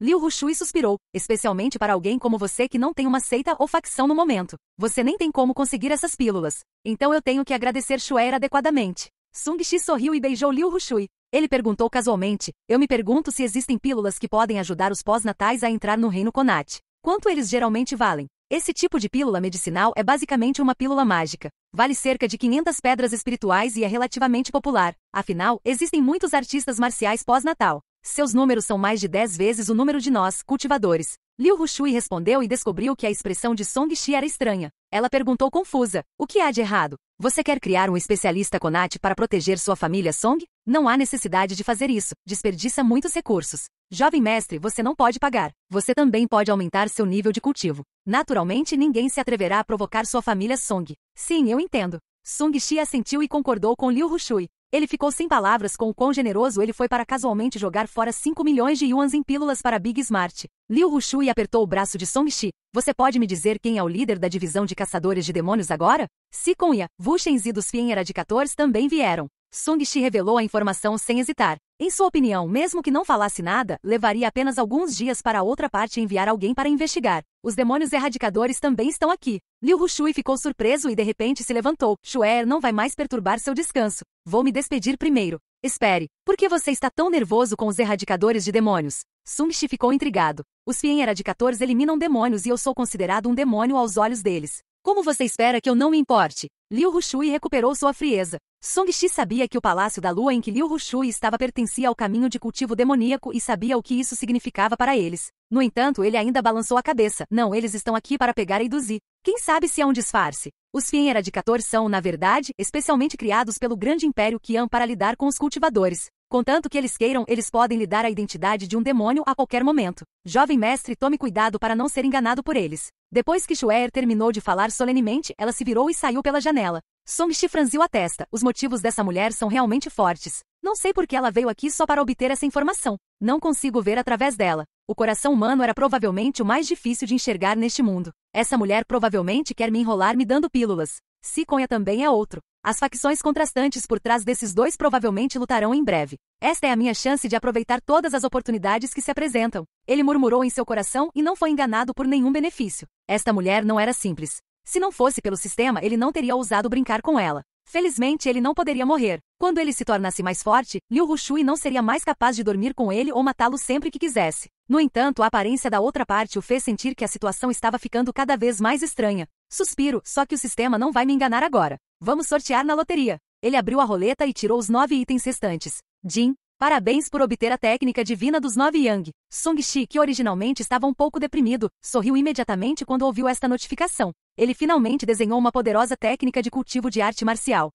Liu Hushui suspirou, especialmente para alguém como você que não tem uma seita ou facção no momento. Você nem tem como conseguir essas pílulas. Então eu tenho que agradecer Xuer adequadamente. Sung Shi sorriu e beijou Liu Hushui. Ele perguntou casualmente, eu me pergunto se existem pílulas que podem ajudar os pós-natais a entrar no reino Conat. Quanto eles geralmente valem? Esse tipo de pílula medicinal é basicamente uma pílula mágica. Vale cerca de 500 pedras espirituais e é relativamente popular. Afinal, existem muitos artistas marciais pós-natal. Seus números são mais de 10 vezes o número de nós, cultivadores. Liu Hushui respondeu e descobriu que a expressão de Song Shi era estranha. Ela perguntou confusa, o que há de errado? Você quer criar um especialista Conat para proteger sua família Song? Não há necessidade de fazer isso, desperdiça muitos recursos. Jovem mestre, você não pode pagar. Você também pode aumentar seu nível de cultivo. Naturalmente, ninguém se atreverá a provocar sua família Song. Sim, eu entendo. Sung Shi assentiu e concordou com Liu Hushui. Ele ficou sem palavras com o quão generoso ele foi para casualmente jogar fora 5 milhões de yuans em pílulas para Big Smart. Liu Hushui apertou o braço de Song Shi. Você pode me dizer quem é o líder da divisão de caçadores de demônios agora? Si Kunya, Wu Shenzi e dos Fien Eradicators também vieram. Sung Shi revelou a informação sem hesitar. Em sua opinião, mesmo que não falasse nada, levaria apenas alguns dias para a outra parte enviar alguém para investigar. Os demônios erradicadores também estão aqui. Liu Hushui ficou surpreso e de repente se levantou. Xuer não vai mais perturbar seu descanso. Vou me despedir primeiro. Espere, por que você está tão nervoso com os erradicadores de demônios? Sung Shi ficou intrigado. Os Fien Eradicators eliminam demônios e eu sou considerado um demônio aos olhos deles. Como você espera que eu não me importe? Liu Hushui recuperou sua frieza. Song Shi sabia que o Palácio da Lua em que Liu Hushui estava pertencia ao caminho de cultivo demoníaco e sabia o que isso significava para eles. No entanto, ele ainda balançou a cabeça. Não, eles estão aqui para pegar Eiduzi. Quem sabe se é um disfarce? Os Fien Eradicators são, na verdade, especialmente criados pelo grande império Qian para lidar com os cultivadores. Contanto que eles queiram, eles podem lhe dar a identidade de um demônio a qualquer momento. Jovem mestre, tome cuidado para não ser enganado por eles. Depois que Xuer terminou de falar solenemente, ela se virou e saiu pela janela. Song Shi franziu a testa. Os motivos dessa mulher são realmente fortes. Não sei por que ela veio aqui só para obter essa informação. Não consigo ver através dela. O coração humano era provavelmente o mais difícil de enxergar neste mundo. Essa mulher provavelmente quer me enrolar me dando pílulas. Si Kunya também é outro. As facções contrastantes por trás desses dois provavelmente lutarão em breve. Esta é a minha chance de aproveitar todas as oportunidades que se apresentam. Ele murmurou em seu coração e não foi enganado por nenhum benefício. Esta mulher não era simples. Se não fosse pelo sistema, ele não teria ousado brincar com ela. Felizmente, ele não poderia morrer. Quando ele se tornasse mais forte, Liu Hushui não seria mais capaz de dormir com ele ou matá-lo sempre que quisesse. No entanto, a aparência da outra parte o fez sentir que a situação estava ficando cada vez mais estranha. Suspiro, só que o sistema não vai me enganar agora. Vamos sortear na loteria. Ele abriu a roleta e tirou os 9 itens restantes. Jin, Parabéns por obter a técnica divina dos 9 Yang. Sung Shi, que originalmente estava um pouco deprimido, sorriu imediatamente quando ouviu esta notificação. Ele finalmente desenhou uma poderosa técnica de cultivo de arte marcial.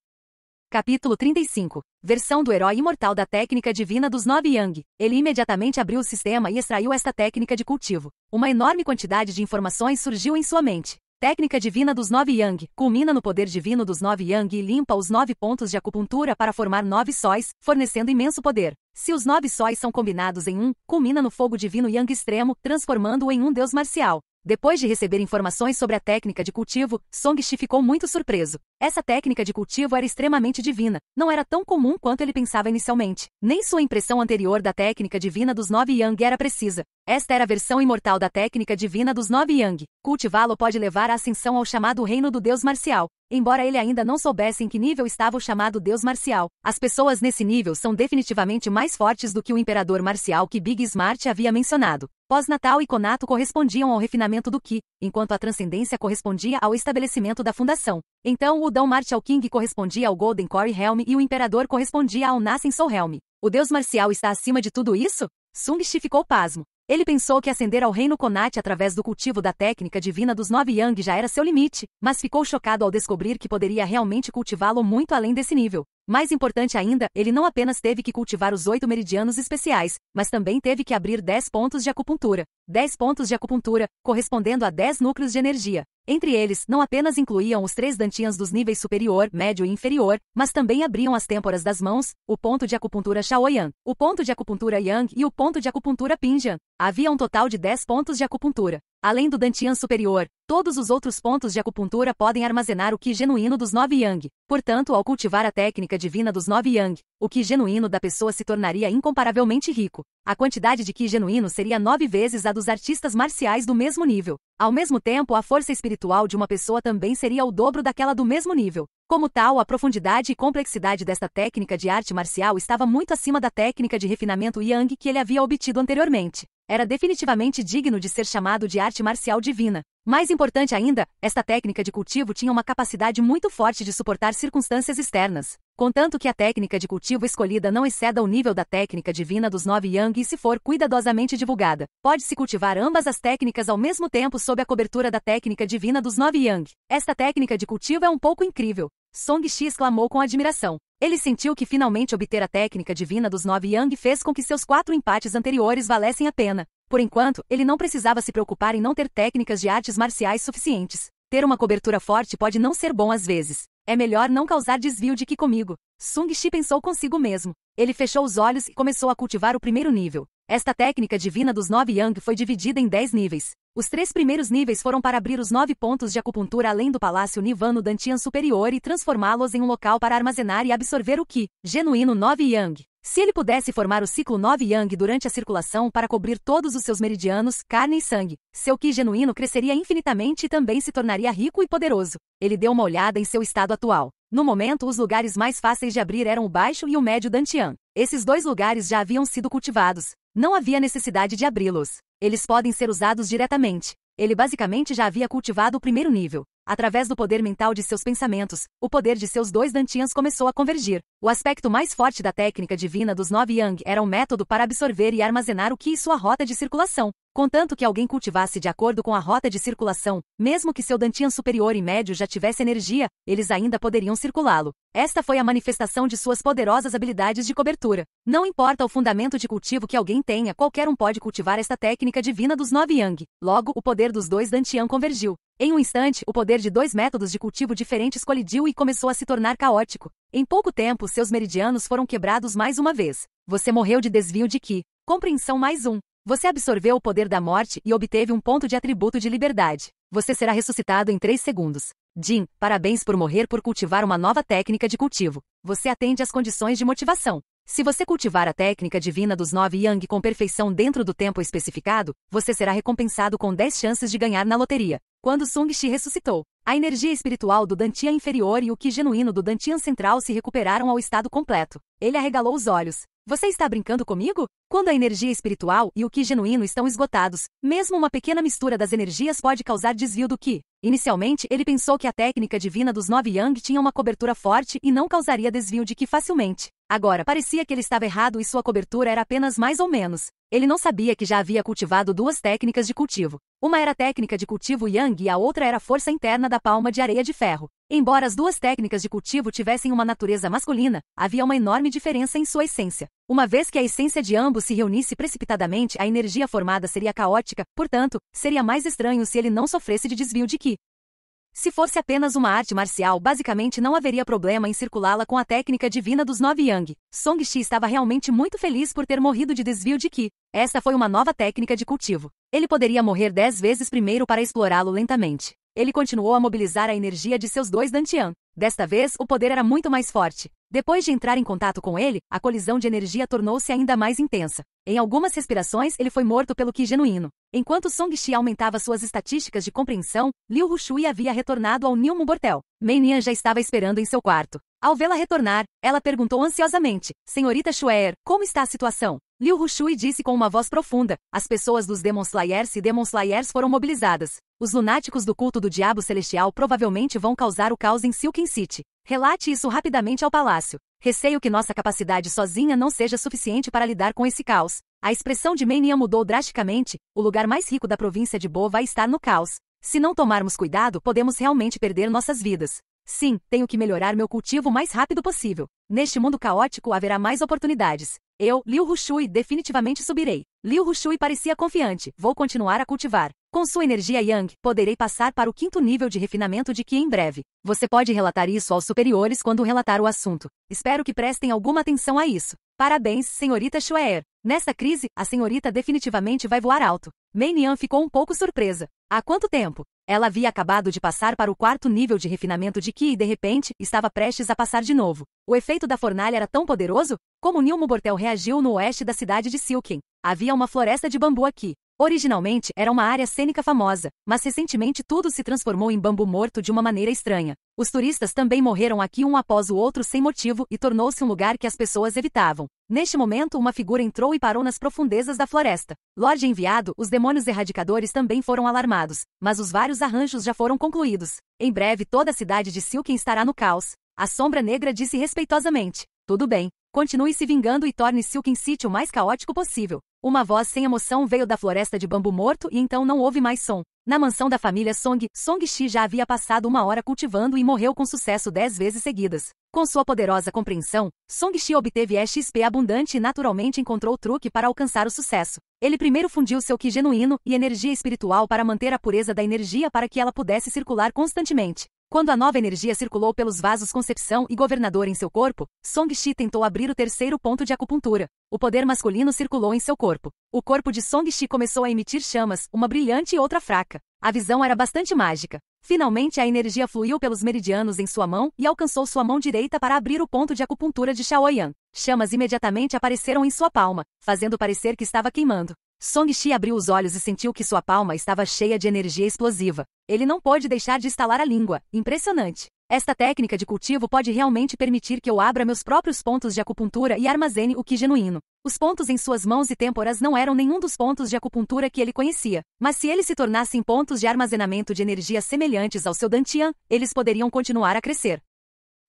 Capítulo 35. Versão do herói imortal da técnica divina dos 9 Yang. Ele imediatamente abriu o sistema e extraiu esta técnica de cultivo. Uma enorme quantidade de informações surgiu em sua mente. Técnica divina dos 9 Yang. Culmina no poder divino dos 9 Yang e limpa os 9 pontos de acupuntura para formar 9 sóis, fornecendo imenso poder. Se os 9 sóis são combinados em um, culmina no fogo divino Yang extremo, transformando-o em um deus marcial. Depois de receber informações sobre a técnica de cultivo, Song Shi ficou muito surpreso. Essa técnica de cultivo era extremamente divina, não era tão comum quanto ele pensava inicialmente. Nem sua impressão anterior da técnica divina dos 9 Yang era precisa. Esta era a versão imortal da técnica divina dos 9 Yang. Cultivá-lo pode levar à ascensão ao chamado reino do deus marcial. Embora ele ainda não soubesse em que nível estava o chamado deus marcial, as pessoas nesse nível são definitivamente mais fortes do que o imperador marcial que Big Smart havia mencionado. Pós-natal e conato correspondiam ao refinamento do Ki, enquanto a transcendência correspondia ao estabelecimento da fundação. Então o Dão Martial King correspondia ao Golden Core Helm e o imperador correspondia ao Nascent Soul Helm. O deus marcial está acima de tudo isso? Sung Shi ficou pasmo. Ele pensou que ascender ao reino Konat através do cultivo da técnica divina dos 9 Yang já era seu limite, mas ficou chocado ao descobrir que poderia realmente cultivá-lo muito além desse nível. Mais importante ainda, ele não apenas teve que cultivar os 8 meridianos especiais, mas também teve que abrir 10 pontos de acupuntura. 10 pontos de acupuntura, correspondendo a 10 núcleos de energia. Entre eles, não apenas incluíam os 3 dantians dos níveis superior, médio e inferior, mas também abriam as têmporas das mãos, o ponto de acupuntura Shaoyan, o ponto de acupuntura Yang e o ponto de acupuntura Pinjan. Havia um total de 10 pontos de acupuntura. Além do dantian superior, todos os outros pontos de acupuntura podem armazenar o Qi genuíno dos 9 Yang. Portanto, ao cultivar a técnica divina dos 9 Yang, o Qi genuíno da pessoa se tornaria incomparavelmente rico. A quantidade de Qi genuíno seria 9 vezes a dos artistas marciais do mesmo nível. Ao mesmo tempo, a força espiritual de uma pessoa também seria o dobro daquela do mesmo nível. Como tal, a profundidade e complexidade desta técnica de arte marcial estava muito acima da técnica de refinamento Yang que ele havia obtido anteriormente. Era definitivamente digno de ser chamado de arte marcial divina. Mais importante ainda, esta técnica de cultivo tinha uma capacidade muito forte de suportar circunstâncias externas. Contanto que a técnica de cultivo escolhida não exceda o nível da técnica divina dos 9 Yang e se for cuidadosamente divulgada, pode-se cultivar ambas as técnicas ao mesmo tempo sob a cobertura da técnica divina dos 9 Yang. Esta técnica de cultivo é um pouco incrível. Song Shi exclamou com admiração. Ele sentiu que finalmente obter a técnica divina dos 9 Yang fez com que seus 4 empates anteriores valessem a pena. Por enquanto, ele não precisava se preocupar em não ter técnicas de artes marciais suficientes. Ter uma cobertura forte pode não ser bom às vezes. É melhor não causar desvio de Qi comigo. Sung Shi pensou consigo mesmo. Ele fechou os olhos e começou a cultivar o primeiro nível. Esta técnica divina dos 9 Yang foi dividida em 10 níveis. Os 3 primeiros níveis foram para abrir os 9 pontos de acupuntura além do Palácio Nivan no Dantian superior e transformá-los em um local para armazenar e absorver o Qi genuíno 9 Yang. Se ele pudesse formar o ciclo 9 Yang durante a circulação para cobrir todos os seus meridianos, carne e sangue, seu Qi genuíno cresceria infinitamente e também se tornaria rico e poderoso. Ele deu uma olhada em seu estado atual. No momento, os lugares mais fáceis de abrir eram o baixo e o médio Dantian. Esses 2 lugares já haviam sido cultivados. Não havia necessidade de abri-los. Eles podem ser usados diretamente. Ele basicamente já havia cultivado o primeiro nível. Através do poder mental de seus pensamentos, o poder de seus 2 dantians começou a convergir. O aspecto mais forte da técnica divina dos 9 Yang era um método para absorver e armazenar o Qi em sua rota de circulação. Contanto que alguém cultivasse de acordo com a rota de circulação, mesmo que seu dantian superior e médio já tivesse energia, eles ainda poderiam circulá-lo. Esta foi a manifestação de suas poderosas habilidades de cobertura. Não importa o fundamento de cultivo que alguém tenha, qualquer um pode cultivar esta técnica divina dos 9 Yang. Logo, o poder dos 2 dantian convergiu. Em um instante, o poder de 2 métodos de cultivo diferentes colidiu e começou a se tornar caótico. Em pouco tempo, seus meridianos foram quebrados mais uma vez. Você morreu de desvio de Qi. Compreensão mais 1. Você absorveu o poder da morte e obteve um ponto de atributo de liberdade. Você será ressuscitado em 3 segundos. Jin, parabéns por morrer por cultivar uma nova técnica de cultivo. Você atende às condições de motivação. Se você cultivar a técnica divina dos 9 Yang com perfeição dentro do tempo especificado, você será recompensado com 10 chances de ganhar na loteria. Quando Sung Shi ressuscitou, a energia espiritual do Dantian inferior e o Qi genuíno do Dantian central se recuperaram ao estado completo. Ele arregalou os olhos. Você está brincando comigo? Quando a energia espiritual e o Qi genuíno estão esgotados, mesmo uma pequena mistura das energias pode causar desvio do Qi. Inicialmente, ele pensou que a técnica divina dos 9 Yang tinha uma cobertura forte e não causaria desvio de Qi facilmente. Agora, parecia que ele estava errado e sua cobertura era apenas mais ou menos. Ele não sabia que já havia cultivado duas técnicas de cultivo. Uma era a técnica de cultivo Yang e a outra era a força interna da palma de areia de ferro. Embora as duas técnicas de cultivo tivessem uma natureza masculina, havia uma enorme diferença em sua essência. Uma vez que a essência de ambos se reunisse precipitadamente, a energia formada seria caótica, portanto, seria mais estranho se ele não sofresse de desvio de Qi. Se fosse apenas uma arte marcial, basicamente não haveria problema em circulá-la com a técnica divina dos 9 Yang. Song Shi estava realmente muito feliz por ter morrido de desvio de Qi. Esta foi uma nova técnica de cultivo. Ele poderia morrer 10 vezes primeiro para explorá-lo lentamente. Ele continuou a mobilizar a energia de seus dois Dantian. Desta vez, o poder era muito mais forte. Depois de entrar em contato com ele, a colisão de energia tornou-se ainda mais intensa. Em algumas respirações, ele foi morto pelo Qi genuíno. Enquanto Song Shi aumentava suas estatísticas de compreensão, Liu Hushui havia retornado ao Nilmo Bortel. Mei Nian já estava esperando em seu quarto. Ao vê-la retornar, ela perguntou ansiosamente: Senhorita Xue'er, como está a situação? Liu Hushui disse com uma voz profunda: as pessoas dos Demon Slayers e Demon Slayers foram mobilizadas. Os lunáticos do culto do Diabo Celestial provavelmente vão causar o caos em Silken City. Relate isso rapidamente ao palácio. Receio que nossa capacidade sozinha não seja suficiente para lidar com esse caos. A expressão de Mei Nian mudou drasticamente. O lugar mais rico da província de Bo vai estar no caos. Se não tomarmos cuidado, podemos realmente perder nossas vidas. Sim, tenho que melhorar meu cultivo o mais rápido possível. Neste mundo caótico haverá mais oportunidades. Eu, Liu Hushui, definitivamente subirei. Liu Hushui parecia confiante. Vou continuar a cultivar. Com sua energia Yang, poderei passar para o 5º nível de refinamento de Qi em breve. Você pode relatar isso aos superiores quando relatar o assunto. Espero que prestem alguma atenção a isso. Parabéns, senhorita Xue'er. Nesta crise, a senhorita definitivamente vai voar alto. Mei Nian ficou um pouco surpresa. Há quanto tempo? Ela havia acabado de passar para o 4º nível de refinamento de Qi e, de repente, estava prestes a passar de novo. O efeito da fornalha era tão poderoso? Como Nilmo Bortel reagiu no oeste da cidade de Silken? Havia uma floresta de bambu aqui. Originalmente, era uma área cênica famosa, mas recentemente tudo se transformou em bambu morto de uma maneira estranha. Os turistas também morreram aqui um após o outro sem motivo e tornou-se um lugar que as pessoas evitavam. Neste momento, uma figura entrou e parou nas profundezas da floresta. Lorde enviado, os demônios erradicadores também foram alarmados, mas os vários arranjos já foram concluídos. Em breve toda a cidade de Silken estará no caos. A Sombra Negra disse respeitosamente: tudo bem, continue se vingando e torne Silken City o mais caótico possível. Uma voz sem emoção veio da floresta de bambu morto e então não houve mais som. Na mansão da família Song, Song Shi já havia passado 1 hora cultivando e morreu com sucesso 10 vezes seguidas. Com sua poderosa compreensão, Song Shi obteve XP abundante e naturalmente encontrou o truque para alcançar o sucesso. Ele primeiro fundiu seu Qi genuíno e energia espiritual para manter a pureza da energia para que ela pudesse circular constantemente. Quando a nova energia circulou pelos vasos concepção e governador em seu corpo, Song Shi tentou abrir o 3º ponto de acupuntura. O poder masculino circulou em seu corpo. O corpo de Song Shi começou a emitir chamas, uma brilhante e outra fraca. A visão era bastante mágica. Finalmente a energia fluiu pelos meridianos em sua mão e alcançou sua mão direita para abrir o ponto de acupuntura de Shaoyan. Chamas imediatamente apareceram em sua palma, fazendo parecer que estava queimando. Song Shi abriu os olhos e sentiu que sua palma estava cheia de energia explosiva. Ele não pôde deixar de estalar a língua. Impressionante. Esta técnica de cultivo pode realmente permitir que eu abra meus próprios pontos de acupuntura e armazene o Qi genuíno. Os pontos em suas mãos e têmporas não eram nenhum dos pontos de acupuntura que ele conhecia, mas se eles se tornassem pontos de armazenamento de energia semelhantes ao seu Dantian, eles poderiam continuar a crescer.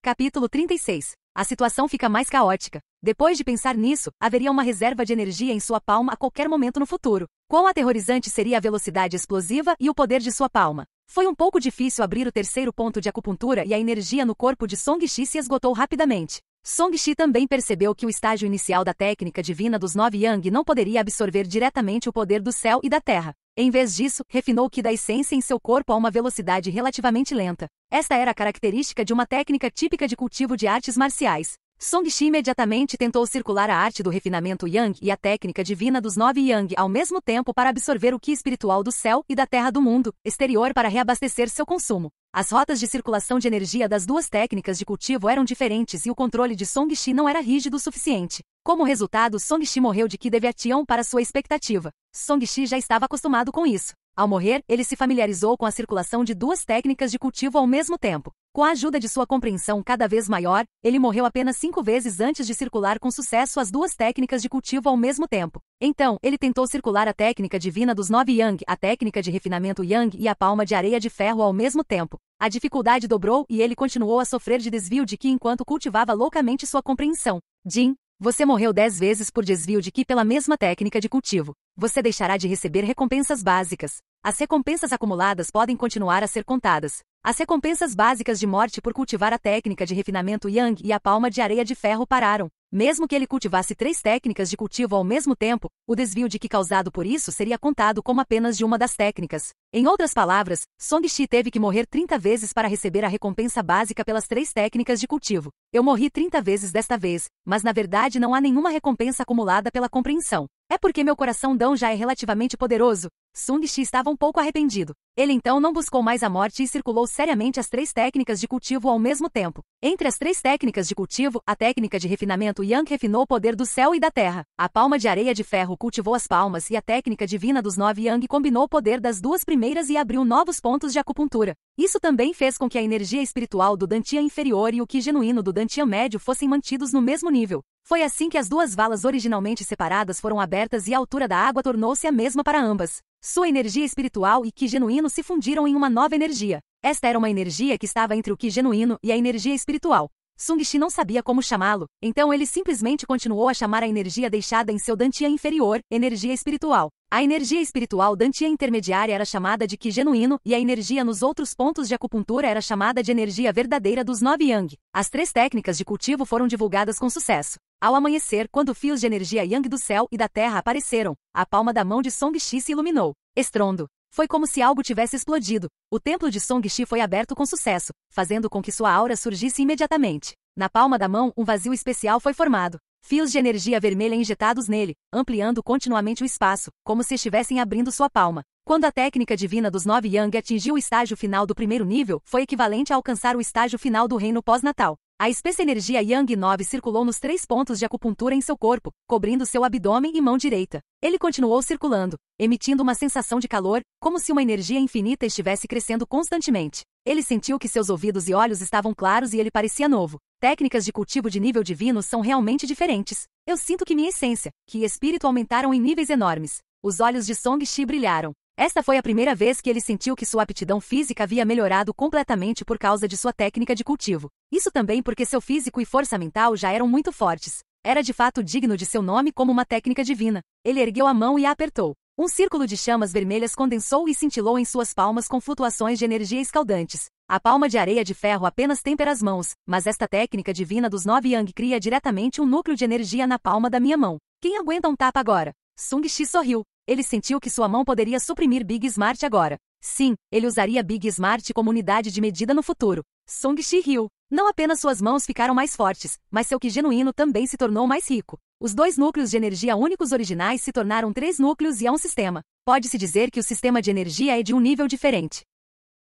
Capítulo 36. A situação fica mais caótica. Depois de pensar nisso, haveria uma reserva de energia em sua palma a qualquer momento no futuro. Quão aterrorizante seria a velocidade explosiva e o poder de sua palma? Foi um pouco difícil abrir o 3º ponto de acupuntura e a energia no corpo de Song Shi se esgotou rapidamente. Song Shi também percebeu que o estágio inicial da técnica divina dos 9 Yang não poderia absorver diretamente o poder do céu e da terra. Em vez disso, refinou o Qi da essência em seu corpo a uma velocidade relativamente lenta. Esta era a característica de uma técnica típica de cultivo de artes marciais. Song Shi imediatamente tentou circular a arte do refinamento Yang e a técnica divina dos 9 Yang ao mesmo tempo para absorver o Qi espiritual do céu e da terra do mundo exterior para reabastecer seu consumo. As rotas de circulação de energia das duas técnicas de cultivo eram diferentes e o controle de Song Shi não era rígido o suficiente. Como resultado, Song Shi morreu de Qi deviation para sua expectativa. Song Shi já estava acostumado com isso. Ao morrer, ele se familiarizou com a circulação de duas técnicas de cultivo ao mesmo tempo. Com a ajuda de sua compreensão cada vez maior, ele morreu apenas 5 vezes antes de circular com sucesso as 2 técnicas de cultivo ao mesmo tempo. Então, ele tentou circular a técnica divina dos 9 Yang, a técnica de refinamento Yang e a palma de areia de ferro ao mesmo tempo. A dificuldade dobrou e ele continuou a sofrer de desvio de Qi enquanto cultivava loucamente sua compreensão. Jin, você morreu 10 vezes por desvio de Qi pela mesma técnica de cultivo. Você deixará de receber recompensas básicas. As recompensas acumuladas podem continuar a ser contadas. As recompensas básicas de morte por cultivar a técnica de refinamento Yang e a palma de areia de ferro pararam. Mesmo que ele cultivasse 3 técnicas de cultivo ao mesmo tempo, o desvio de Qi causado por isso seria contado como apenas de uma das técnicas. Em outras palavras, Song Shi teve que morrer 30 vezes para receber a recompensa básica pelas 3 técnicas de cultivo. Eu morri 30 vezes desta vez, mas na verdade não há nenhuma recompensa acumulada pela compreensão. É porque meu coração Dão já é relativamente poderoso. Sung Shi estava um pouco arrependido. Ele então não buscou mais a morte e circulou seriamente as 3 técnicas de cultivo ao mesmo tempo. Entre as 3 técnicas de cultivo, a técnica de refinamento Yang refinou o poder do céu e da terra. A palma de areia de ferro cultivou as palmas e a técnica divina dos 9 Yang combinou o poder das 2 primeiras e abriu novos pontos de acupuntura. Isso também fez com que a energia espiritual do Dantian inferior e o Qi genuíno do Dantian médio fossem mantidos no mesmo nível. Foi assim que as 2 valas originalmente separadas foram abertas e a altura da água tornou-se a mesma para ambas. Sua energia espiritual e Qi genuíno se fundiram em uma nova energia. Esta era uma energia que estava entre o Qi genuíno e a energia espiritual. Sung Shi não sabia como chamá-lo, então ele simplesmente continuou a chamar a energia deixada em seu Dantian inferior, energia espiritual. A energia espiritual Dantian intermediária era chamada de Qi genuíno e a energia nos outros pontos de acupuntura era chamada de energia verdadeira dos 9 Yang. As 3 técnicas de cultivo foram divulgadas com sucesso. Ao amanhecer, quando fios de energia Yang do céu e da terra apareceram, a palma da mão de Song Shi se iluminou. Estrondo. Foi como se algo tivesse explodido. O templo de Song Shi foi aberto com sucesso, fazendo com que sua aura surgisse imediatamente. Na palma da mão, um vazio especial foi formado. Fios de energia vermelha injetados nele, ampliando continuamente o espaço, como se estivessem abrindo sua palma. Quando a técnica divina dos 9 Yang atingiu o estágio final do primeiro nível, foi equivalente a alcançar o estágio final do reino pós-natal. A espessa energia Yang 9 circulou nos 3 pontos de acupuntura em seu corpo, cobrindo seu abdômen e mão direita. Ele continuou circulando, emitindo uma sensação de calor, como se uma energia infinita estivesse crescendo constantemente. Ele sentiu que seus ouvidos e olhos estavam claros e ele parecia novo. Técnicas de cultivo de nível divino são realmente diferentes. Eu sinto que minha essência, que espírito aumentaram em níveis enormes. Os olhos de Song Shi brilharam. Esta foi a primeira vez que ele sentiu que sua aptidão física havia melhorado completamente por causa de sua técnica de cultivo. Isso também porque seu físico e força mental já eram muito fortes. Era de fato digno de seu nome como uma técnica divina. Ele ergueu a mão e a apertou. Um círculo de chamas vermelhas condensou e cintilou em suas palmas com flutuações de energia escaldantes. A palma de areia de ferro apenas tempera as mãos, mas esta técnica divina dos 9 Yang cria diretamente um núcleo de energia na palma da minha mão. Quem aguenta um tapa agora? Sung Shi sorriu. Ele sentiu que sua mão poderia suprimir Big Smart agora. Sim, ele usaria Big Smart como unidade de medida no futuro. Sung Shi riu. Não apenas suas mãos ficaram mais fortes, mas seu Qi genuíno também se tornou mais rico. Os 2 núcleos de energia únicos originais se tornaram 3 núcleos e é um sistema. Pode-se dizer que o sistema de energia é de um nível diferente.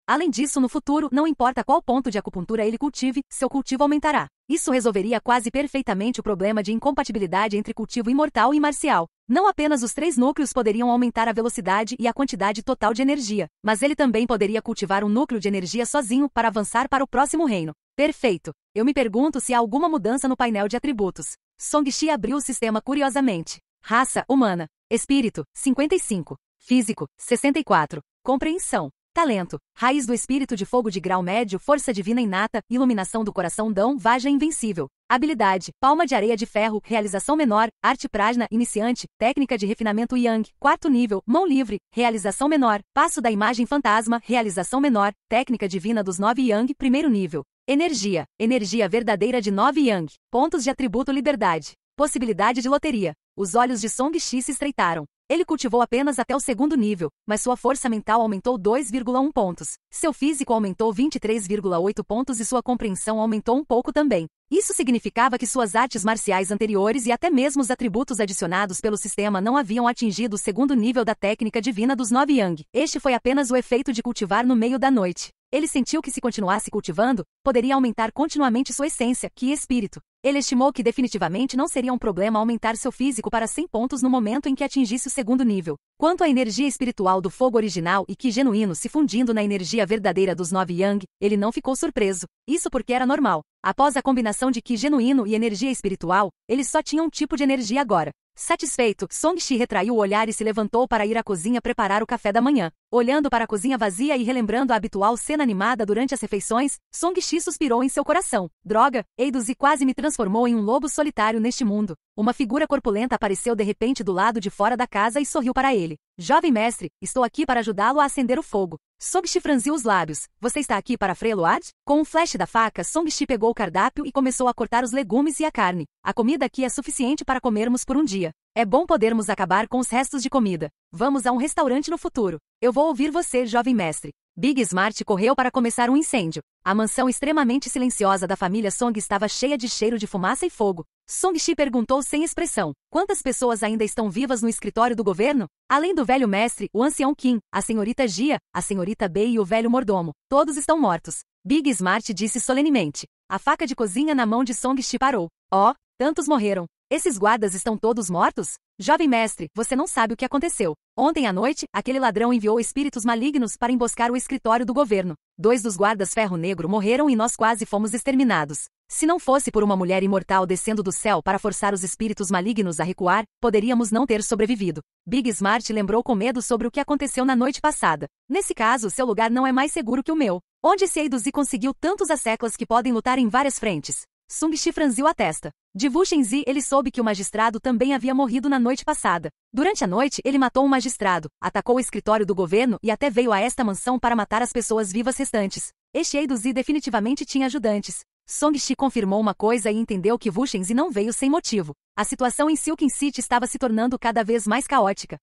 Além disso, no futuro, não importa qual ponto de acupuntura ele cultive, seu cultivo aumentará. Isso resolveria quase perfeitamente o problema de incompatibilidade entre cultivo imortal e marcial. Não apenas os 3 núcleos poderiam aumentar a velocidade e a quantidade total de energia, mas ele também poderia cultivar um núcleo de energia sozinho para avançar para o próximo reino. Perfeito. Eu me pergunto se há alguma mudança no painel de atributos. Song Shi abriu o sistema curiosamente. Raça, humana. Espírito, 55. Físico, 64. Compreensão. Talento, raiz do espírito de fogo de grau médio, força divina inata, iluminação do coração Dão, vaja invencível. Habilidade, palma de areia de ferro, realização menor, arte prajna, iniciante, técnica de refinamento Yang, 4º nível, mão livre, realização menor, passo da imagem fantasma, realização menor, técnica divina dos 9 Yang, 1º nível. Energia, energia verdadeira de 9 Yang, pontos de atributo liberdade, possibilidade de loteria. Os olhos de Song Shi se estreitaram. Ele cultivou apenas até o 2º nível, mas sua força mental aumentou 2,1 pontos. Seu físico aumentou 23,8 pontos e sua compreensão aumentou um pouco também. Isso significava que suas artes marciais anteriores e até mesmo os atributos adicionados pelo sistema não haviam atingido o 2º nível da técnica divina dos 9 Yang. Este foi apenas o efeito de cultivar no meio da noite. Ele sentiu que se continuasse cultivando, poderia aumentar continuamente sua essência, ki e espírito. Ele estimou que definitivamente não seria um problema aumentar seu físico para 100 pontos no momento em que atingisse o segundo nível. Quanto à energia espiritual do fogo original e ki genuíno se fundindo na energia verdadeira dos 9 Yang, ele não ficou surpreso. Isso porque era normal. Após a combinação de ki genuíno e energia espiritual, ele só tinha um tipo de energia agora. Satisfeito, Song-Shi retraiu o olhar e se levantou para ir à cozinha preparar o café da manhã. Olhando para a cozinha vazia e relembrando a habitual cena animada durante as refeições, Song-Shi suspirou em seu coração. Droga, Eiduzi quase me transformou em um lobo solitário neste mundo. Uma figura corpulenta apareceu de repente do lado de fora da casa e sorriu para ele. Jovem mestre, estou aqui para ajudá-lo a acender o fogo. Song-Shi franziu os lábios. Você está aqui para Freeload? Com um flash da faca, Song-Shi pegou o cardápio e começou a cortar os legumes e a carne. A comida aqui é suficiente para comermos por um dia. É bom podermos acabar com os restos de comida. Vamos a um restaurante no futuro. Eu vou ouvir você, jovem mestre. Big Smart correu para começar um incêndio. A mansão extremamente silenciosa da família Song estava cheia de cheiro de fumaça e fogo. Song-Shi perguntou sem expressão. Quantas pessoas ainda estão vivas no escritório do governo? Além do velho mestre, o ancião Kim, a senhorita Jia, a senhorita Bei e o velho mordomo. Todos estão mortos. Big Smart disse solenemente. A faca de cozinha na mão de Song-Shi parou. Oh, tantos morreram. Esses guardas estão todos mortos? Jovem mestre, você não sabe o que aconteceu. Ontem à noite, aquele ladrão enviou espíritos malignos para emboscar o escritório do governo. 2 dos guardas Ferro Negro morreram e nós quase fomos exterminados. Se não fosse por uma mulher imortal descendo do céu para forçar os espíritos malignos a recuar, poderíamos não ter sobrevivido. Big Smart lembrou com medo sobre o que aconteceu na noite passada. Nesse caso, seu lugar não é mais seguro que o meu. Onde esse Eiduzi conseguiu tantos asseclas que podem lutar em várias frentes? Sung-Shi franziu a testa. De Wu Shenzi ele soube que o magistrado também havia morrido na noite passada. Durante a noite, ele matou um magistrado, atacou o escritório do governo e até veio a esta mansão para matar as pessoas vivas restantes. Este Eiduzi definitivamente tinha ajudantes. Song-Shi confirmou uma coisa e entendeu que Wu Shenzi não veio sem motivo. A situação em Silken City estava se tornando cada vez mais caótica.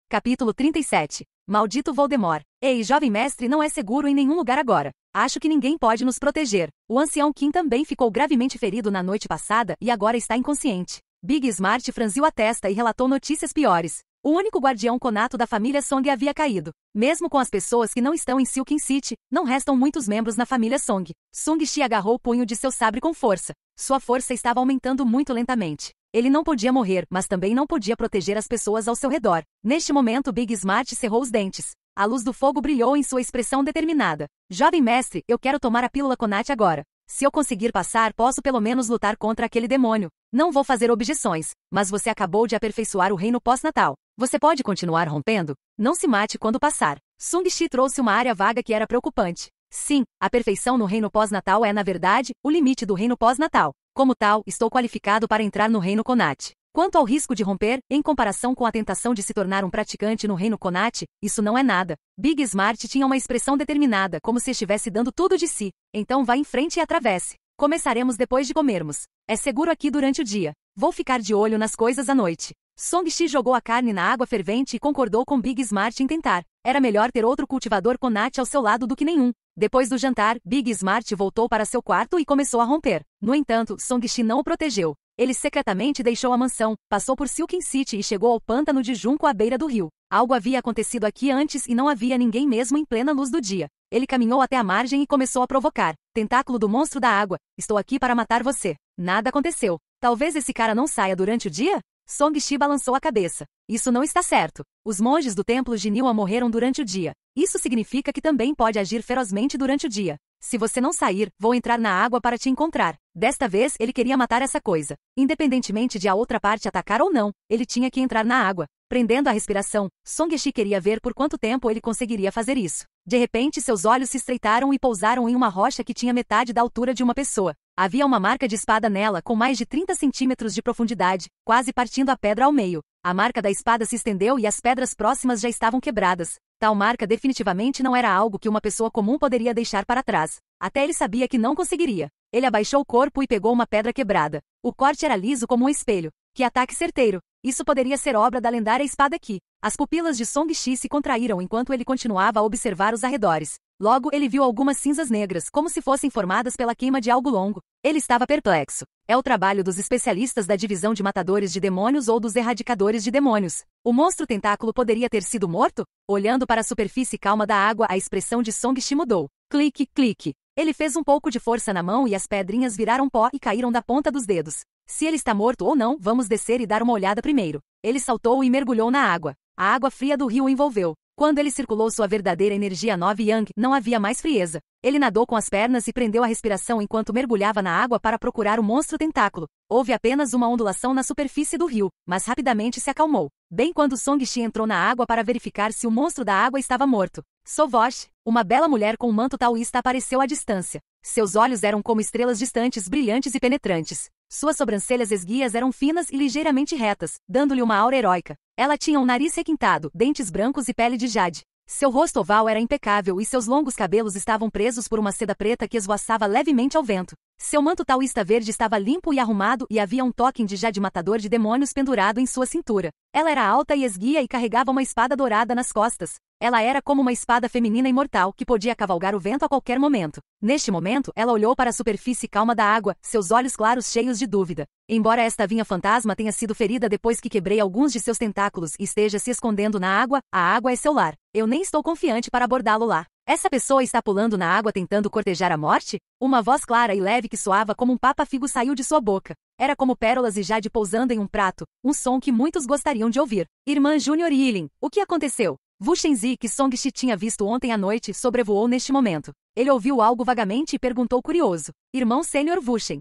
Capítulo 37. Maldito Voldemort. Ei, jovem mestre, não é seguro em nenhum lugar agora. Acho que ninguém pode nos proteger. O ancião Kim também ficou gravemente ferido na noite passada e agora está inconsciente. Big Smart franziu a testa e relatou notícias piores. O único guardião conato da família Song havia caído. Mesmo com as pessoas que não estão em Silken City, não restam muitos membros na família Song. Sung-Shi agarrou o punho de seu sabre com força. Sua força estava aumentando muito lentamente. Ele não podia morrer, mas também não podia proteger as pessoas ao seu redor. Neste momento, Big Smart cerrou os dentes. A luz do fogo brilhou em sua expressão determinada. Jovem mestre, eu quero tomar a pílula Conate agora. Se eu conseguir passar, posso pelo menos lutar contra aquele demônio. Não vou fazer objeções, mas você acabou de aperfeiçoar o reino pós-natal. Você pode continuar rompendo? Não se mate quando passar. Sung-Shi trouxe uma área vaga que era preocupante. Sim, a perfeição no reino pós-natal é, na verdade, o limite do reino pós-natal. Como tal, estou qualificado para entrar no reino Conate. Quanto ao risco de romper, em comparação com a tentação de se tornar um praticante no reino Conate, isso não é nada. Big Smart tinha uma expressão determinada, como se estivesse dando tudo de si. Então vá em frente e atravesse. Começaremos depois de comermos. É seguro aqui durante o dia. Vou ficar de olho nas coisas à noite. Song-Shi jogou a carne na água fervente e concordou com Big Smart em tentar. Era melhor ter outro cultivador Conate ao seu lado do que nenhum. Depois do jantar, Big Smart voltou para seu quarto e começou a romper. No entanto, Song-Shi não o protegeu. Ele secretamente deixou a mansão, passou por Silken City e chegou ao pântano de Junco à beira do rio. Algo havia acontecido aqui antes e não havia ninguém mesmo em plena luz do dia. Ele caminhou até a margem e começou a provocar. Tentáculo do monstro da água. Estou aqui para matar você. Nada aconteceu. Talvez esse cara não saia durante o dia? Song-Shi balançou a cabeça. Isso não está certo. Os monges do templo de Niwa morreram durante o dia. Isso significa que também pode agir ferozmente durante o dia. Se você não sair, vou entrar na água para te encontrar. Desta vez, ele queria matar essa coisa. Independentemente de a outra parte atacar ou não, ele tinha que entrar na água. Prendendo a respiração, Song-Shi queria ver por quanto tempo ele conseguiria fazer isso. De repente, seus olhos se estreitaram e pousaram em uma rocha que tinha metade da altura de uma pessoa. Havia uma marca de espada nela com mais de 30 centímetros de profundidade, quase partindo a pedra ao meio. A marca da espada se estendeu e as pedras próximas já estavam quebradas. Tal marca definitivamente não era algo que uma pessoa comum poderia deixar para trás. Até ele sabia que não conseguiria. Ele abaixou o corpo e pegou uma pedra quebrada. O corte era liso como um espelho. Que ataque certeiro! Isso poderia ser obra da lendária espada Ki. As pupilas de Song-Shi se contraíram enquanto ele continuava a observar os arredores. Logo, ele viu algumas cinzas negras, como se fossem formadas pela queima de algo longo. Ele estava perplexo. É o trabalho dos especialistas da divisão de matadores de demônios ou dos erradicadores de demônios. O monstro tentáculo poderia ter sido morto? Olhando para a superfície calma da água, a expressão de Song-Shi mudou. Clique, clique. Ele fez um pouco de força na mão e as pedrinhas viraram pó e caíram da ponta dos dedos. Se ele está morto ou não, vamos descer e dar uma olhada primeiro. Ele saltou e mergulhou na água. A água fria do rio o envolveu. Quando ele circulou sua verdadeira energia 9 Yang, não havia mais frieza. Ele nadou com as pernas e prendeu a respiração enquanto mergulhava na água para procurar o monstro tentáculo. Houve apenas uma ondulação na superfície do rio, mas rapidamente se acalmou. Bem quando Song Shi entrou na água para verificar se o monstro da água estava morto. Sovosh, uma bela mulher com um manto taoísta apareceu à distância. Seus olhos eram como estrelas distantes, brilhantes e penetrantes. Suas sobrancelhas esguias eram finas e ligeiramente retas, dando-lhe uma aura heróica. Ela tinha um nariz requintado, dentes brancos e pele de jade. Seu rosto oval era impecável e seus longos cabelos estavam presos por uma seda preta que esvoaçava levemente ao vento. Seu manto taoísta verde estava limpo e arrumado e havia um token de jade matador de demônios pendurado em sua cintura. Ela era alta e esguia e carregava uma espada dourada nas costas. Ela era como uma espada feminina imortal que podia cavalgar o vento a qualquer momento. Neste momento, ela olhou para a superfície calma da água, seus olhos claros cheios de dúvida. Embora esta vinha fantasma tenha sido ferida depois que quebrei alguns de seus tentáculos e esteja se escondendo na água, a água é seu lar. Eu nem estou confiante para abordá-lo lá. Essa pessoa está pulando na água tentando cortejar a morte? Uma voz clara e leve que soava como um papa-figo saiu de sua boca. Era como pérolas e jade pousando em um prato, um som que muitos gostariam de ouvir. Irmã Júnior Yilin, o que aconteceu? Wu Shenzi, que Song Shi tinha visto ontem à noite, sobrevoou neste momento. Ele ouviu algo vagamente e perguntou curioso. Irmão Sênior Wu Shen.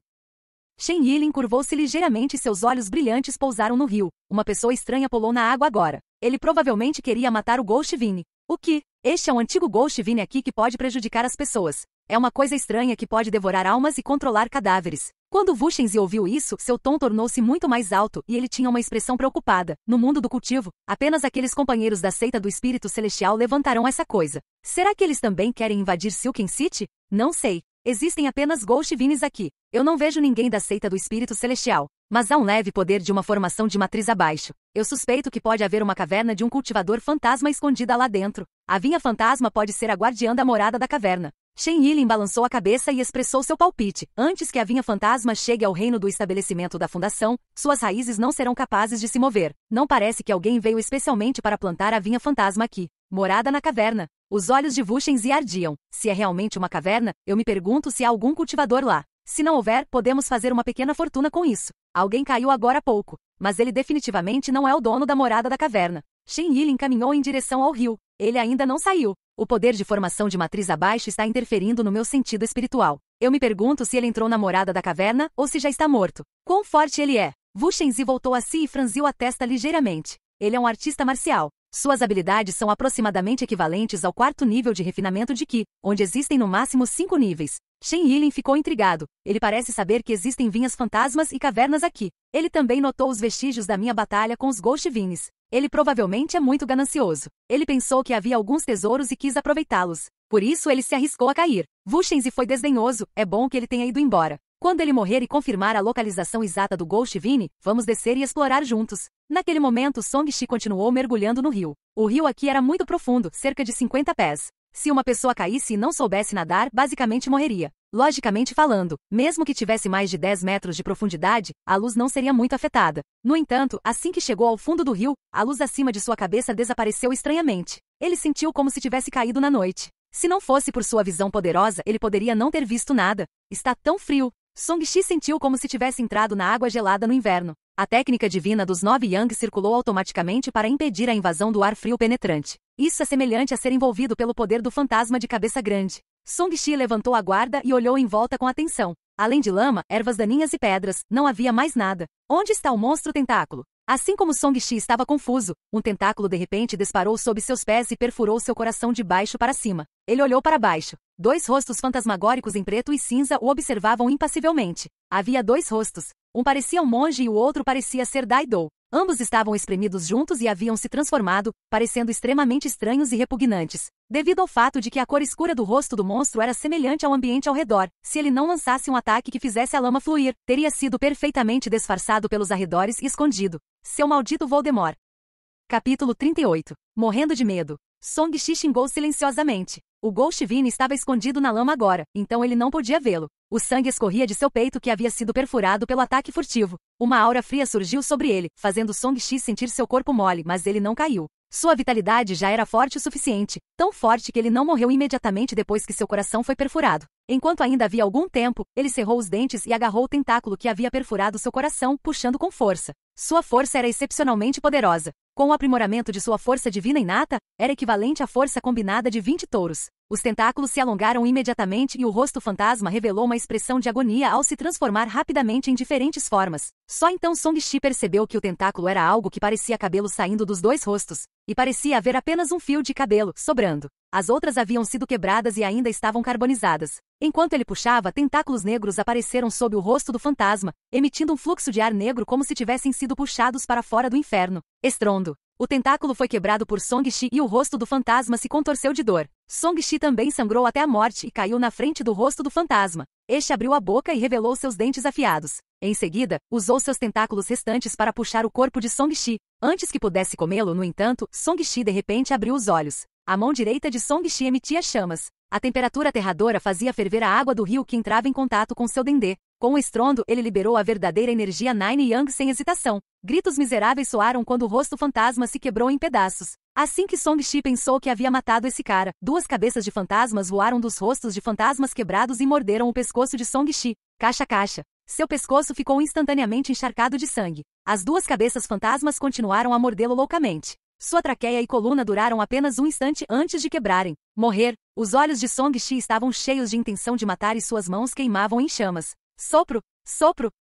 Shen Yilin curvou-se ligeiramente e seus olhos brilhantes pousaram no rio. Uma pessoa estranha pulou na água agora. Ele provavelmente queria matar o Ghost Vine. O que? Este é um antigo Ghost Vine aqui que pode prejudicar as pessoas. É uma coisa estranha que pode devorar almas e controlar cadáveres. Quando Wu Shenzi ouviu isso, seu tom tornou-se muito mais alto e ele tinha uma expressão preocupada. No mundo do cultivo, apenas aqueles companheiros da seita do espírito celestial levantarão essa coisa. Será que eles também querem invadir Silken City? Não sei. Existem apenas Ghost Vines aqui. Eu não vejo ninguém da seita do espírito celestial. Mas há um leve poder de uma formação de matriz abaixo. Eu suspeito que pode haver uma caverna de um cultivador fantasma escondida lá dentro. A vinha fantasma pode ser a guardiã da morada da caverna. Shen Yilin balançou a cabeça e expressou seu palpite. Antes que a vinha fantasma chegue ao reino do estabelecimento da fundação, suas raízes não serão capazes de se mover. Não parece que alguém veio especialmente para plantar a vinha fantasma aqui. Morada na caverna. Os olhos de Wu Shenzi ardiam. Se é realmente uma caverna, eu me pergunto se há algum cultivador lá. Se não houver, podemos fazer uma pequena fortuna com isso. Alguém caiu agora há pouco, mas ele definitivamente não é o dono da morada da caverna. Shen Yilin caminhou em direção ao rio. Ele ainda não saiu. O poder de formação de matriz abaixo está interferindo no meu sentido espiritual. Eu me pergunto se ele entrou na morada da caverna ou se já está morto. Quão forte ele é? Wu Shenzi voltou a si e franziu a testa ligeiramente. Ele é um artista marcial. Suas habilidades são aproximadamente equivalentes ao 4º nível de refinamento de Qi, onde existem no máximo 5 níveis. Shen Yilin ficou intrigado. Ele parece saber que existem vinhas fantasmas e cavernas aqui. Ele também notou os vestígios da minha batalha com os Ghost Vines. Ele provavelmente é muito ganancioso. Ele pensou que havia alguns tesouros e quis aproveitá-los. Por isso ele se arriscou a cair. Wu Shenzi foi desdenhoso. É bom que ele tenha ido embora. Quando ele morrer e confirmar a localização exata do Ghost Vine, vamos descer e explorar juntos. Naquele momento, Song Shi continuou mergulhando no rio. O rio aqui era muito profundo, cerca de 50 pés. Se uma pessoa caísse e não soubesse nadar, basicamente morreria. Logicamente falando, mesmo que tivesse mais de 10 metros de profundidade, a luz não seria muito afetada. No entanto, assim que chegou ao fundo do rio, a luz acima de sua cabeça desapareceu estranhamente. Ele sentiu como se tivesse caído na noite. Se não fosse por sua visão poderosa, ele poderia não ter visto nada. Está tão frio. Song Shi sentiu como se tivesse entrado na água gelada no inverno. A técnica divina dos 9 Yang circulou automaticamente para impedir a invasão do ar frio penetrante. Isso é semelhante a ser envolvido pelo poder do fantasma de cabeça grande. Song Shi levantou a guarda e olhou em volta com atenção. Além de lama, ervas daninhas e pedras, não havia mais nada. Onde está o monstro tentáculo? Assim como Song Shi estava confuso, um tentáculo de repente disparou sob seus pés e perfurou seu coração de baixo para cima. Ele olhou para baixo. 2 rostos fantasmagóricos em preto e cinza o observavam impassivelmente. Havia 2 rostos. Um parecia um monge e o outro parecia ser Dai-Do. Ambos estavam espremidos juntos e haviam se transformado, parecendo extremamente estranhos e repugnantes. Devido ao fato de que a cor escura do rosto do monstro era semelhante ao ambiente ao redor, se ele não lançasse um ataque que fizesse a lama fluir, teria sido perfeitamente disfarçado pelos arredores e escondido. Seu maldito Voldemort. Capítulo 38. Morrendo de medo. Song Shi xingou silenciosamente. O Ghost Vine estava escondido na lama agora, então ele não podia vê-lo. O sangue escorria de seu peito que havia sido perfurado pelo ataque furtivo. Uma aura fria surgiu sobre ele, fazendo Song Shi sentir seu corpo mole, mas ele não caiu. Sua vitalidade já era forte o suficiente, tão forte que ele não morreu imediatamente depois que seu coração foi perfurado. Enquanto ainda havia algum tempo, ele cerrou os dentes e agarrou o tentáculo que havia perfurado seu coração, puxando com força. Sua força era excepcionalmente poderosa. Com o aprimoramento de sua força divina inata, era equivalente à força combinada de 20 touros. Os tentáculos se alongaram imediatamente e o rosto fantasma revelou uma expressão de agonia ao se transformar rapidamente em diferentes formas. Só então Song-Shi percebeu que o tentáculo era algo que parecia cabelo saindo dos dois rostos, e parecia haver apenas um fio de cabelo sobrando. As outras haviam sido quebradas e ainda estavam carbonizadas. Enquanto ele puxava, tentáculos negros apareceram sob o rosto do fantasma, emitindo um fluxo de ar negro como se tivessem sido puxados para fora do inferno. Estrondo. O tentáculo foi quebrado por Song-Shi e o rosto do fantasma se contorceu de dor. Song-Shi também sangrou até a morte e caiu na frente do rosto do fantasma. Este abriu a boca e revelou seus dentes afiados. Em seguida, usou seus tentáculos restantes para puxar o corpo de Song-Shi. Antes que pudesse comê-lo, no entanto, Song-Shi de repente abriu os olhos. A mão direita de Song-Shi emitia chamas. A temperatura aterradora fazia ferver a água do rio que entrava em contato com seu dendê. Com o estrondo, ele liberou a verdadeira energia Nine Yang sem hesitação. Gritos miseráveis soaram quando o rosto fantasma se quebrou em pedaços. Assim que Song-Shi pensou que havia matado esse cara, duas cabeças de fantasmas voaram dos rostos de fantasmas quebrados e morderam o pescoço de Song-Shi. Caixa. Seu pescoço ficou instantaneamente encharcado de sangue. As duas cabeças fantasmas continuaram a mordê-lo loucamente. Sua traqueia e coluna duraram apenas um instante antes de quebrarem. Morrer. Os olhos de Song-Shi estavam cheios de intenção de matar e suas mãos queimavam em chamas. Sopro.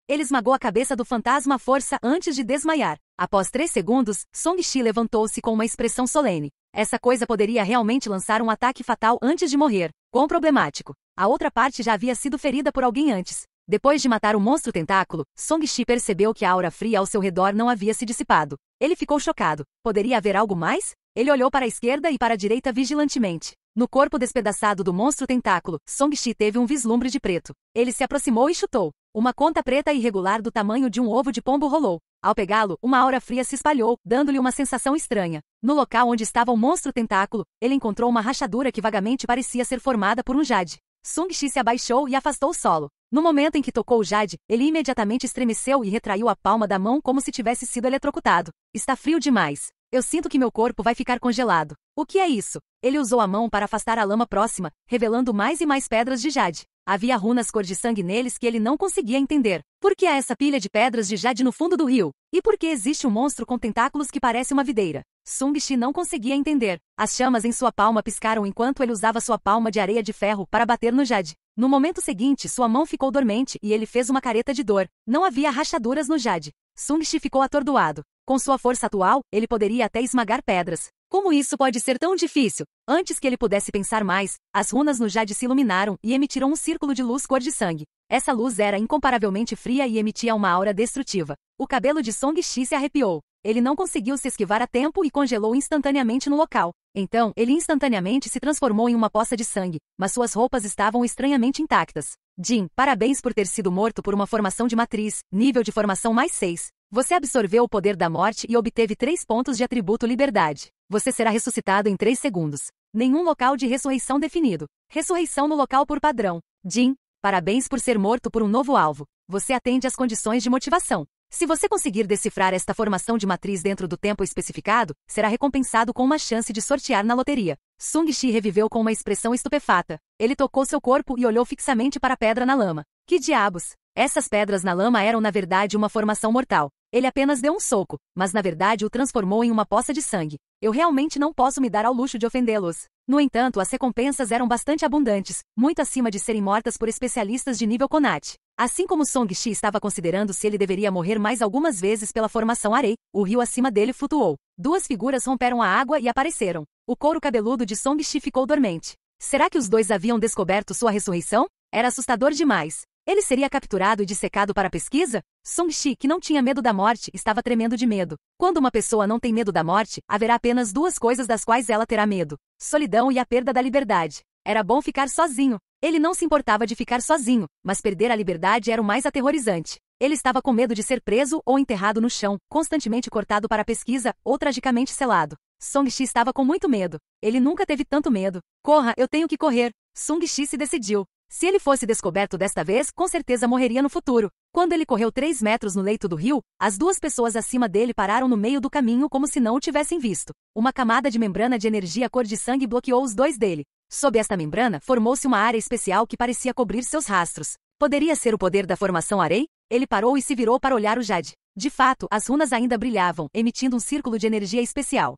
Ele esmagou a cabeça do fantasma à força antes de desmaiar. Após 3 segundos, Song-Shi levantou-se com uma expressão solene. Essa coisa poderia realmente lançar um ataque fatal antes de morrer. Quão problemático. A outra parte já havia sido ferida por alguém antes. Depois de matar o monstro tentáculo, Song-Shi percebeu que a aura fria ao seu redor não havia se dissipado. Ele ficou chocado. Poderia haver algo mais? Ele olhou para a esquerda e para a direita vigilantemente. No corpo despedaçado do monstro tentáculo, Song-Shi teve um vislumbre de preto. Ele se aproximou e chutou. Uma conta preta irregular do tamanho de um ovo de pombo rolou. Ao pegá-lo, uma aura fria se espalhou, dando-lhe uma sensação estranha. No local onde estava o monstro tentáculo, ele encontrou uma rachadura que vagamente parecia ser formada por um jade. Song-Shi se abaixou e afastou o solo. No momento em que tocou o jade, ele imediatamente estremeceu e retraiu a palma da mão como se tivesse sido eletrocutado. Está frio demais. Eu sinto que meu corpo vai ficar congelado. O que é isso? Ele usou a mão para afastar a lama próxima, revelando mais e mais pedras de jade. Havia runas cor de sangue neles que ele não conseguia entender. Por que há essa pilha de pedras de jade no fundo do rio? E por que existe um monstro com tentáculos que parece uma videira? Song-Shi não conseguia entender. As chamas em sua palma piscaram enquanto ele usava sua palma de areia de ferro para bater no jade. No momento seguinte, sua mão ficou dormente e ele fez uma careta de dor. Não havia rachaduras no jade. Song-Shi ficou atordoado. Com sua força atual, ele poderia até esmagar pedras. Como isso pode ser tão difícil? Antes que ele pudesse pensar mais, as runas no jade se iluminaram e emitiram um círculo de luz cor de sangue. Essa luz era incomparavelmente fria e emitia uma aura destrutiva. O cabelo de Song-Shi se arrepiou. Ele não conseguiu se esquivar a tempo e congelou instantaneamente no local. Então, ele instantaneamente se transformou em uma poça de sangue, mas suas roupas estavam estranhamente intactas. Jin, parabéns por ter sido morto por uma formação de matriz, nível de formação mais 6. Você absorveu o poder da morte e obteve 3 pontos de atributo liberdade. Você será ressuscitado em 3 segundos. Nenhum local de ressurreição definido. Ressurreição no local por padrão. Jin, parabéns por ser morto por um novo alvo. Você atende às condições de motivação. Se você conseguir decifrar esta formação de matriz dentro do tempo especificado, será recompensado com uma chance de sortear na loteria. Song-Shi reviveu com uma expressão estupefata. Ele tocou seu corpo e olhou fixamente para a pedra na lama. Que diabos? Essas pedras na lama eram na verdade uma formação mortal. Ele apenas deu um soco, mas na verdade o transformou em uma poça de sangue. Eu realmente não posso me dar ao luxo de ofendê-los. No entanto, as recompensas eram bastante abundantes, muito acima de serem mortas por especialistas de nível Konat. Assim como Song-Shi estava considerando se ele deveria morrer mais algumas vezes pela formação Arei, o rio acima dele flutuou. 2 figuras romperam a água e apareceram. O couro cabeludo de Song-Shi ficou dormente. Será que os dois haviam descoberto sua ressurreição? Era assustador demais. Ele seria capturado e dissecado para pesquisa? Song-Shi, que não tinha medo da morte, estava tremendo de medo. Quando uma pessoa não tem medo da morte, haverá apenas 2 coisas das quais ela terá medo: solidão e a perda da liberdade. Era bom ficar sozinho. Ele não se importava de ficar sozinho, mas perder a liberdade era o mais aterrorizante. Ele estava com medo de ser preso ou enterrado no chão, constantemente cortado para pesquisa ou tragicamente selado. Song-Shi estava com muito medo. Ele nunca teve tanto medo. Corra, eu tenho que correr. Song-Shi se decidiu. Se ele fosse descoberto desta vez, com certeza morreria no futuro. Quando ele correu 3 metros no leito do rio, as 2 pessoas acima dele pararam no meio do caminho como se não o tivessem visto. Uma camada de membrana de energia cor de sangue bloqueou os dois dele. Sob esta membrana, formou-se uma área especial que parecia cobrir seus rastros. Poderia ser o poder da formação Arei? Ele parou e se virou para olhar o Jade. De fato, as runas ainda brilhavam, emitindo um círculo de energia especial.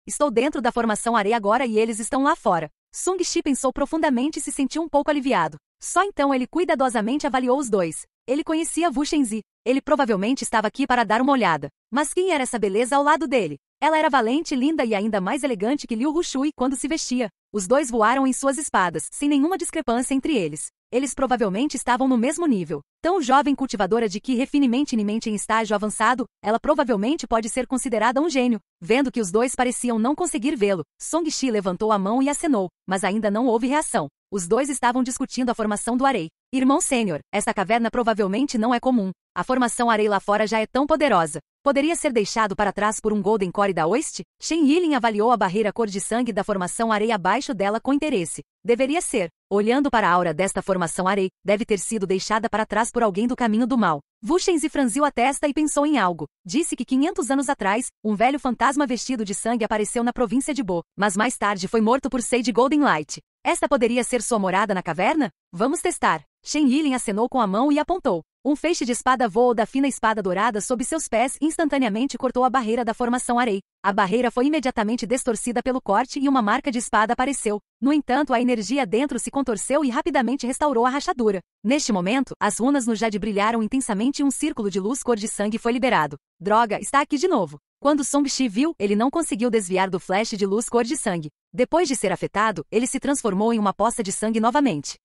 Estou dentro da formação Arei agora e eles estão lá fora. Sung Shi pensou profundamente e se sentiu um pouco aliviado. Só então ele cuidadosamente avaliou os dois. Ele conhecia Wu Shenzi. Ele provavelmente estava aqui para dar uma olhada. Mas quem era essa beleza ao lado dele? Ela era valente, linda e ainda mais elegante que Liu Rushui quando se vestia. Os dois voaram em suas espadas, sem nenhuma discrepância entre eles. Eles provavelmente estavam no mesmo nível. Tão jovem cultivadora de Qi refinemente em estágio avançado, ela provavelmente pode ser considerada um gênio. Vendo que os dois pareciam não conseguir vê-lo, Song Shi levantou a mão e acenou, mas ainda não houve reação. Os dois estavam discutindo a formação do Arei. Irmão sênior, esta caverna provavelmente não é comum. A formação Arei lá fora já é tão poderosa. Poderia ser deixado para trás por um Golden Core da Oeste? Shen Yilin avaliou a barreira cor de sangue da formação Arei abaixo dela com interesse. Deveria ser. Olhando para a aura desta formação Arei, deve ter sido deixada para trás por alguém do caminho do mal. Wu Shenzi franziu a testa e pensou em algo. Disse que 500 anos atrás, um velho fantasma vestido de sangue apareceu na província de Bo, mas mais tarde foi morto por Sage Golden Light. Esta poderia ser sua morada na caverna? Vamos testar. Shen Yilin acenou com a mão e apontou. Um feixe de espada voou da fina espada dourada sob seus pés e instantaneamente cortou a barreira da formação Arei. A barreira foi imediatamente distorcida pelo corte e uma marca de espada apareceu. No entanto, a energia dentro se contorceu e rapidamente restaurou a rachadura. Neste momento, as runas no Jade brilharam intensamente e um círculo de luz cor de sangue foi liberado. Droga, está aqui de novo. Quando Song Shi viu, ele não conseguiu desviar do flash de luz cor de sangue. Depois de ser afetado, ele se transformou em uma poça de sangue novamente.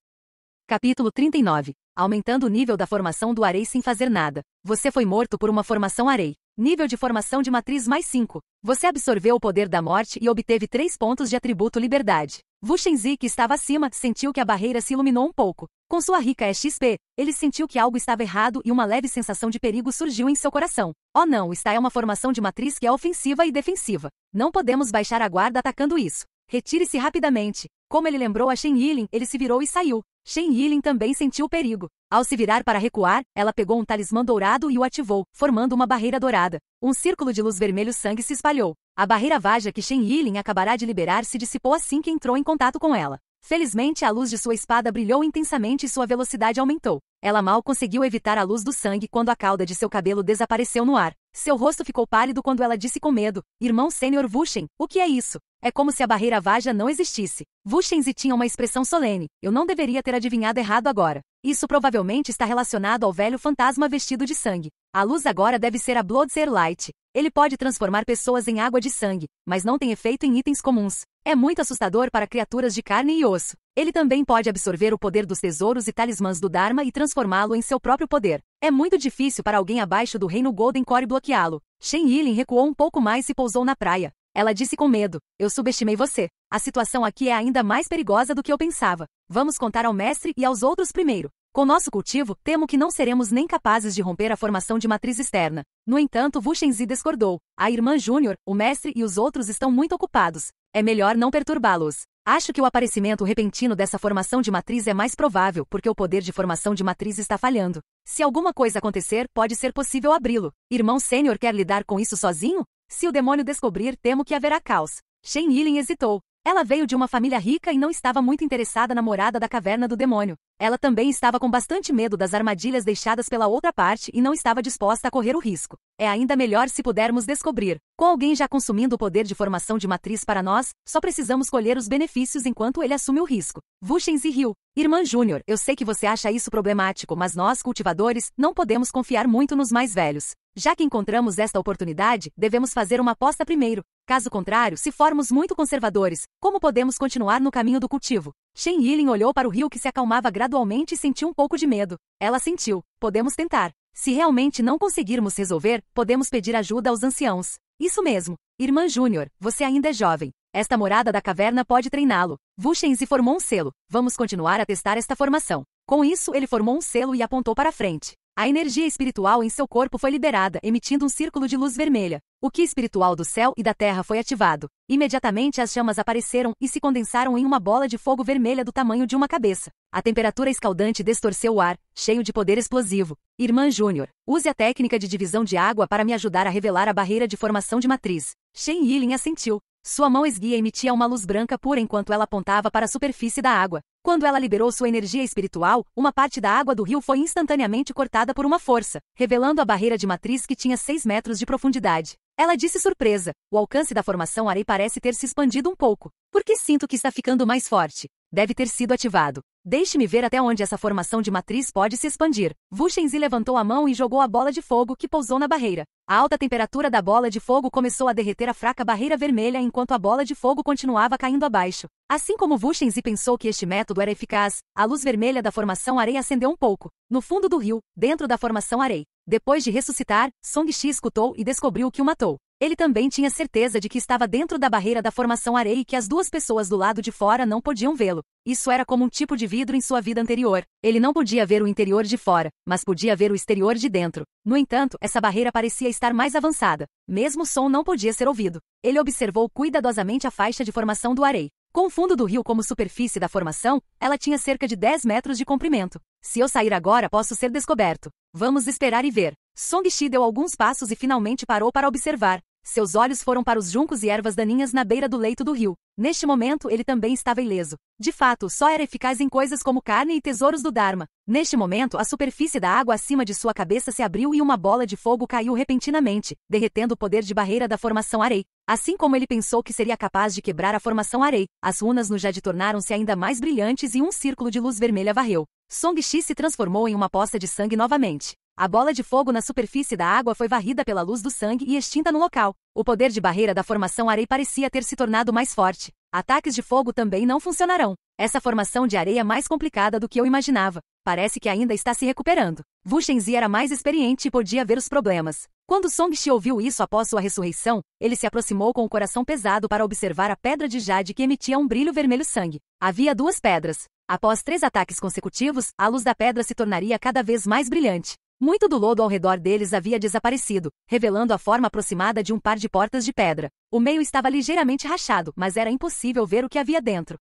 Capítulo 39. Aumentando o nível da formação do Arei sem fazer nada. Você foi morto por uma formação Arei. Nível de formação de matriz mais 5. Você absorveu o poder da morte e obteve 3 pontos de atributo liberdade. Wu Shenzi, que estava acima, sentiu que a barreira se iluminou um pouco. Com sua rica XP, ele sentiu que algo estava errado e uma leve sensação de perigo surgiu em seu coração. Oh não, esta é uma formação de matriz que é ofensiva e defensiva. Não podemos baixar a guarda atacando isso. Retire-se rapidamente. Como ele lembrou a Shen Yilin, ele se virou e saiu. Shen Yilin também sentiu o perigo. Ao se virar para recuar, ela pegou um talismã dourado e o ativou, formando uma barreira dourada. Um círculo de luz vermelho sangue se espalhou. A barreira vaja que Shen Yilin acabará de liberar se dissipou assim que entrou em contato com ela. Felizmente, a luz de sua espada brilhou intensamente e sua velocidade aumentou. Ela mal conseguiu evitar a luz do sangue quando a cauda de seu cabelo desapareceu no ar. Seu rosto ficou pálido quando ela disse com medo: Irmão sênior Wu Shen, o que é isso? É como se a barreira vaja não existisse. Wu Shenzi tinha uma expressão solene. Eu não deveria ter adivinhado errado agora. Isso provavelmente está relacionado ao velho fantasma vestido de sangue. A luz agora deve ser a Bloodseer Light. Ele pode transformar pessoas em água de sangue, mas não tem efeito em itens comuns. É muito assustador para criaturas de carne e osso. Ele também pode absorver o poder dos tesouros e talismãs do Dharma e transformá-lo em seu próprio poder. É muito difícil para alguém abaixo do reino Golden Core bloqueá-lo. Shen Yilin recuou um pouco mais e pousou na praia. Ela disse com medo: Eu subestimei você. A situação aqui é ainda mais perigosa do que eu pensava. Vamos contar ao mestre e aos outros primeiro. Com nosso cultivo, temo que não seremos nem capazes de romper a formação de matriz externa. No entanto, Wu Shenzi discordou. A irmã Júnior, o mestre e os outros estão muito ocupados. É melhor não perturbá-los. Acho que o aparecimento repentino dessa formação de matriz é mais provável porque o poder de formação de matriz está falhando. Se alguma coisa acontecer, pode ser possível abri-lo. Irmão sênior quer lidar com isso sozinho? Se o demônio descobrir, temo que haverá caos. Shen Yilin hesitou. Ela veio de uma família rica e não estava muito interessada na morada da caverna do demônio. Ela também estava com bastante medo das armadilhas deixadas pela outra parte e não estava disposta a correr o risco. É ainda melhor se pudermos descobrir. Com alguém já consumindo o poder de formação de matriz para nós, só precisamos colher os benefícios enquanto ele assume o risco. Wu Shenzi riu. Irmã Júnior, eu sei que você acha isso problemático, mas nós, cultivadores, não podemos confiar muito nos mais velhos. Já que encontramos esta oportunidade, devemos fazer uma aposta primeiro. Caso contrário, se formos muito conservadores, como podemos continuar no caminho do cultivo? Shen Yilin olhou para o rio que se acalmava gradualmente e sentiu um pouco de medo. Ela sentiu. Podemos tentar. Se realmente não conseguirmos resolver, podemos pedir ajuda aos anciãos. Isso mesmo. Irmã Júnior, você ainda é jovem. Esta morada da caverna pode treiná-lo. Wu Shenzi formou um selo. Vamos continuar a testar esta formação. Com isso, ele formou um selo e apontou para frente. A energia espiritual em seu corpo foi liberada, emitindo um círculo de luz vermelha. O ki espiritual do céu e da terra foi ativado. Imediatamente as chamas apareceram e se condensaram em uma bola de fogo vermelha do tamanho de uma cabeça. A temperatura escaldante distorceu o ar, cheio de poder explosivo. Irmã Júnior, use a técnica de divisão de água para me ajudar a revelar a barreira de formação de matriz. Shen Yilin assentiu. Sua mão esguia emitia uma luz branca pura enquanto ela apontava para a superfície da água. Quando ela liberou sua energia espiritual, uma parte da água do rio foi instantaneamente cortada por uma força, revelando a barreira de matriz que tinha 6 metros de profundidade. Ela disse surpresa. O alcance da formação Arei parece ter se expandido um pouco. Por que sinto que está ficando mais forte? Deve ter sido ativado. Deixe-me ver até onde essa formação de matriz pode se expandir. Wu Shenzi levantou a mão e jogou a bola de fogo que pousou na barreira. A alta temperatura da bola de fogo começou a derreter a fraca barreira vermelha enquanto a bola de fogo continuava caindo abaixo. Assim como Wu Shenzi pensou que este método era eficaz, a luz vermelha da formação Arei acendeu um pouco. No fundo do rio, dentro da formação Arei. Depois de ressuscitar, Song Shi escutou e descobriu o que o matou. Ele também tinha certeza de que estava dentro da barreira da formação Arei e que as duas pessoas do lado de fora não podiam vê-lo. Isso era como um tipo de vidro em sua vida anterior. Ele não podia ver o interior de fora, mas podia ver o exterior de dentro. No entanto, essa barreira parecia estar mais avançada. Mesmo o som não podia ser ouvido. Ele observou cuidadosamente a faixa de formação do Arei. Com o fundo do rio como superfície da formação, ela tinha cerca de 10 metros de comprimento. Se eu sair agora, posso ser descoberto. Vamos esperar e ver. Song Shi deu alguns passos e finalmente parou para observar. Seus olhos foram para os juncos e ervas daninhas na beira do leito do rio. Neste momento, ele também estava ileso. De fato, só era eficaz em coisas como carne e tesouros do Dharma. Neste momento, a superfície da água acima de sua cabeça se abriu e uma bola de fogo caiu repentinamente, derretendo o poder de barreira da formação Arei. Assim como ele pensou que seria capaz de quebrar a formação Arei, as runas no Jade tornaram-se ainda mais brilhantes e um círculo de luz vermelha varreu. Song Shi se transformou em uma poça de sangue novamente. A bola de fogo na superfície da água foi varrida pela luz do sangue e extinta no local. O poder de barreira da formação Arei parecia ter se tornado mais forte. Ataques de fogo também não funcionarão. Essa formação de areia é mais complicada do que eu imaginava. Parece que ainda está se recuperando. Wu Shenzi era mais experiente e podia ver os problemas. Quando Song Shi ouviu isso após sua ressurreição, ele se aproximou com o coração pesado para observar a pedra de jade que emitia um brilho vermelho sangue. Havia 2 pedras. Após 3 ataques consecutivos, a luz da pedra se tornaria cada vez mais brilhante. Muito do lodo ao redor deles havia desaparecido, revelando a forma aproximada de um par de portas de pedra. O meio estava ligeiramente rachado, mas era impossível ver o que havia dentro.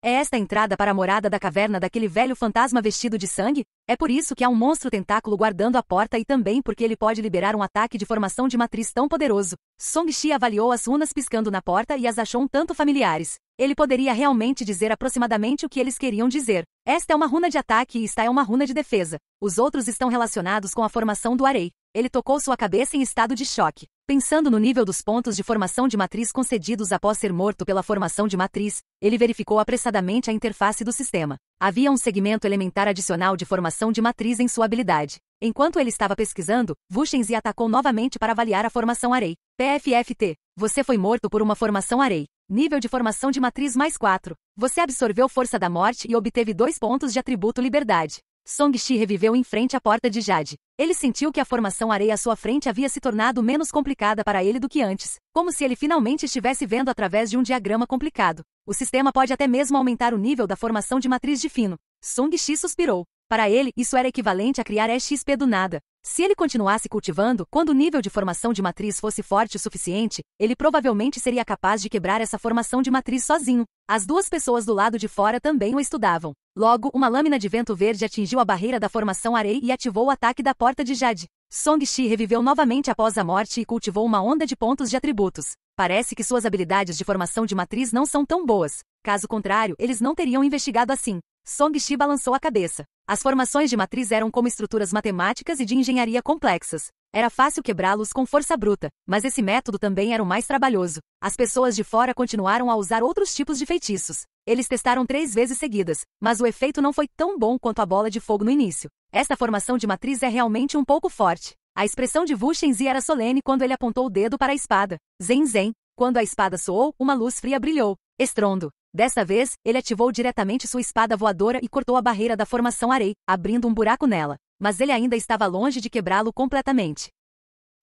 É esta a entrada para a morada da caverna daquele velho fantasma vestido de sangue? É por isso que há um monstro tentáculo guardando a porta e também porque ele pode liberar um ataque de formação de matriz tão poderoso. Song Shi avaliou as runas piscando na porta e as achou um tanto familiares. Ele poderia realmente dizer aproximadamente o que eles queriam dizer. Esta é uma runa de ataque e esta é uma runa de defesa. Os outros estão relacionados com a formação do Arei. Ele tocou sua cabeça em estado de choque. Pensando no nível dos pontos de formação de matriz concedidos após ser morto pela formação de matriz, ele verificou apressadamente a interface do sistema. Havia um segmento elementar adicional de formação de matriz em sua habilidade. Enquanto ele estava pesquisando, Wu Shenzi atacou novamente para avaliar a formação Arei. PFFT. Você foi morto por uma formação Arei. Nível de formação de matriz mais 4. Você absorveu força da morte e obteve 2 pontos de atributo liberdade. Song Shi reviveu em frente à porta de jade. Ele sentiu que a formação Arei à sua frente havia se tornado menos complicada para ele do que antes, como se ele finalmente estivesse vendo através de um diagrama complicado. O sistema pode até mesmo aumentar o nível da formação de matriz de fino. Song Shi suspirou. Para ele, isso era equivalente a criar EXP do nada. Se ele continuasse cultivando, quando o nível de formação de matriz fosse forte o suficiente, ele provavelmente seria capaz de quebrar essa formação de matriz sozinho. As 2 pessoas do lado de fora também o estudavam. Logo, uma lâmina de vento verde atingiu a barreira da formação Arei e ativou o ataque da porta de jade. Song Shi reviveu novamente após a morte e cultivou uma onda de pontos de atributos. Parece que suas habilidades de formação de matriz não são tão boas. Caso contrário, eles não teriam investigado assim. Song Shi balançou a cabeça. As formações de matriz eram como estruturas matemáticas e de engenharia complexas. Era fácil quebrá-los com força bruta, mas esse método também era o mais trabalhoso. As pessoas de fora continuaram a usar outros tipos de feitiços. Eles testaram 3 vezes seguidas, mas o efeito não foi tão bom quanto a bola de fogo no início. Esta formação de matriz é realmente um pouco forte. A expressão de Wu Shenzi era solene quando ele apontou o dedo para a espada. Zen zen. Quando a espada soou, uma luz fria brilhou. Estrondo. Desta vez, ele ativou diretamente sua espada voadora e cortou a barreira da formação Arei, abrindo um buraco nela. Mas ele ainda estava longe de quebrá-lo completamente.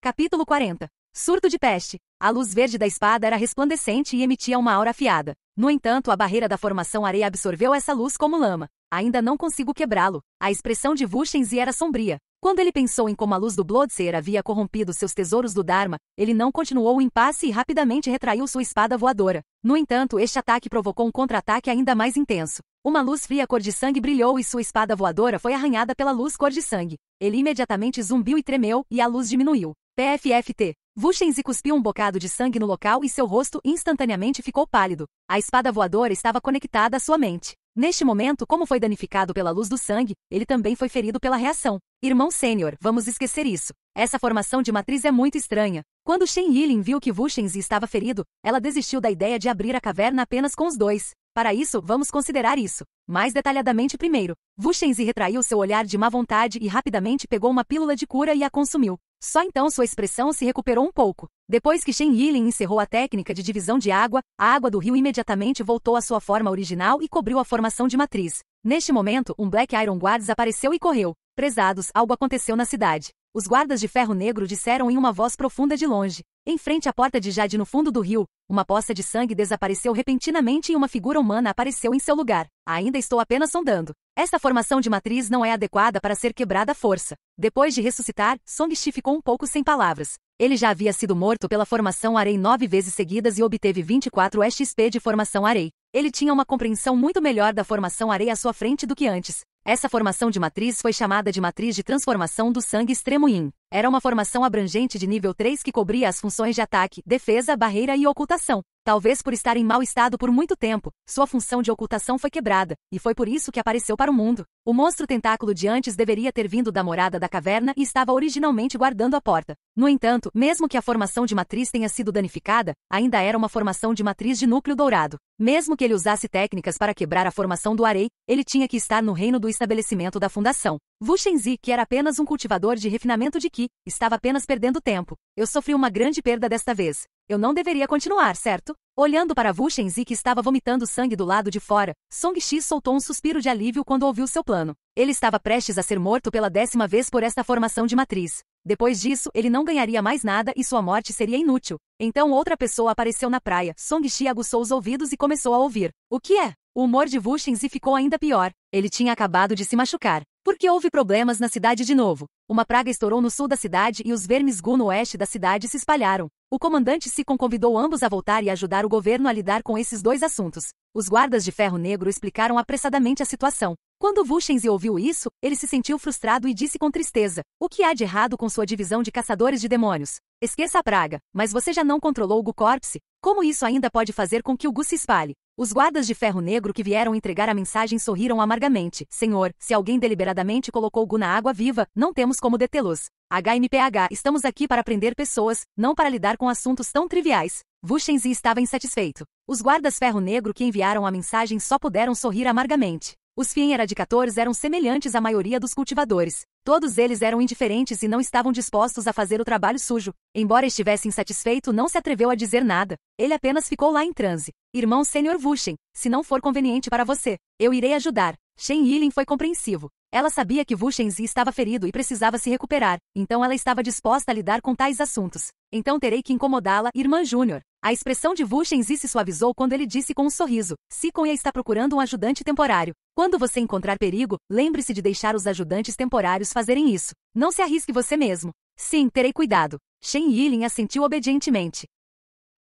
Capítulo 40. Surto de peste. A luz verde da espada era resplandecente e emitia uma aura afiada. No entanto, a barreira da formação Arei absorveu essa luz como lama. Ainda não consigo quebrá-lo. A expressão de Wu Shenzi era sombria. Quando ele pensou em como a luz do Bloodseer havia corrompido seus tesouros do Dharma, ele não continuou o impasse e rapidamente retraiu sua espada voadora. No entanto, este ataque provocou um contra-ataque ainda mais intenso. Uma luz fria cor de sangue brilhou e sua espada voadora foi arranhada pela luz cor de sangue. Ele imediatamente zumbiu e tremeu, e a luz diminuiu. PFFT. Vuchenzi cuspiu um bocado de sangue no local e seu rosto instantaneamente ficou pálido. A espada voadora estava conectada à sua mente. Neste momento, como foi danificado pela luz do sangue, ele também foi ferido pela reação. Irmão sênior, vamos esquecer isso. Essa formação de matriz é muito estranha. Quando Shen Yilin viu que Vuchenzi estava ferido, ela desistiu da ideia de abrir a caverna apenas com os dois. Para isso, vamos considerar isso mais detalhadamente primeiro. Vuchenzi retraiu seu olhar de má vontade e rapidamente pegou uma pílula de cura e a consumiu. Só então sua expressão se recuperou um pouco. Depois que Shen Yilin encerrou a técnica de divisão de água, a água do rio imediatamente voltou à sua forma original e cobriu a formação de matriz. Neste momento, um Black Iron Guards apareceu e correu. Prezados, algo aconteceu na cidade. Os guardas de ferro negro disseram em uma voz profunda de longe. Em frente à porta de Jade no fundo do rio, uma poça de sangue desapareceu repentinamente e uma figura humana apareceu em seu lugar. Ainda estou apenas sondando. Esta formação de matriz não é adequada para ser quebrada à força. Depois de ressuscitar, Song-Shi ficou um pouco sem palavras. Ele já havia sido morto pela formação Arei 9 vezes seguidas e obteve 24 XP de formação Arei. Ele tinha uma compreensão muito melhor da formação Arei à sua frente do que antes. Essa formação de matriz foi chamada de matriz de transformação do sangue extremo Yin. Era uma formação abrangente de nível 3 que cobria as funções de ataque, defesa, barreira e ocultação. Talvez por estar em mau estado por muito tempo, sua função de ocultação foi quebrada, e foi por isso que apareceu para o mundo. O monstro tentáculo de antes deveria ter vindo da morada da caverna e estava originalmente guardando a porta. No entanto, mesmo que a formação de matriz tenha sido danificada, ainda era uma formação de matriz de núcleo dourado. Mesmo que ele usasse técnicas para quebrar a formação do Arei, ele tinha que estar no reino do estabelecimento da fundação. Vuchenzi, que era apenas um cultivador de refinamento de Qi, estava apenas perdendo tempo. Eu sofri uma grande perda desta vez. Eu não deveria continuar, certo? Olhando para Vuchenzi, que estava vomitando sangue do lado de fora, Song-Shi soltou um suspiro de alívio quando ouviu seu plano. Ele estava prestes a ser morto pela 10ª vez por esta formação de matriz. Depois disso, ele não ganharia mais nada e sua morte seria inútil. Então outra pessoa apareceu na praia. Song-Shi aguçou os ouvidos e começou a ouvir. O que é? O humor de Vuchenzi ficou ainda pior. Ele tinha acabado de se machucar. Porque houve problemas na cidade de novo. Uma praga estourou no sul da cidade e os vermes Gu no oeste da cidade se espalharam. O comandante Sikon convidou ambos a voltar e ajudar o governo a lidar com esses dois assuntos. Os guardas de ferro negro explicaram apressadamente a situação. Quando Vuchenzi ouviu isso, ele se sentiu frustrado e disse com tristeza: o que há de errado com sua divisão de caçadores de demônios? Esqueça a praga, mas você já não controlou o Gu Corpse? Como isso ainda pode fazer com que o Gu se espalhe? Os guardas de ferro negro que vieram entregar a mensagem sorriram amargamente. Senhor, se alguém deliberadamente colocou o Gu na água viva, não temos como detê-los. HMPH, estamos aqui para prender pessoas, não para lidar com assuntos tão triviais. Vuchenzi estava insatisfeito. Os guardas ferro negro que enviaram a mensagem só puderam sorrir amargamente. Os Fien Eradicatores eram semelhantes à maioria dos cultivadores. Todos eles eram indiferentes e não estavam dispostos a fazer o trabalho sujo. Embora estivesse insatisfeito, não se atreveu a dizer nada. Ele apenas ficou lá em transe. Irmão Sênior Vuchen, se não for conveniente para você, eu irei ajudar. Shen Yilin foi compreensivo. Ela sabia que Vuchenzi estava ferido e precisava se recuperar, então ela estava disposta a lidar com tais assuntos. Então terei que incomodá-la, irmã Júnior. A expressão de Vuchenzi se suavizou quando ele disse com um sorriso: Sikon está procurando um ajudante temporário. Quando você encontrar perigo, lembre-se de deixar os ajudantes temporários fazerem isso. Não se arrisque você mesmo. Sim, terei cuidado. Shen Yilin assentiu obedientemente.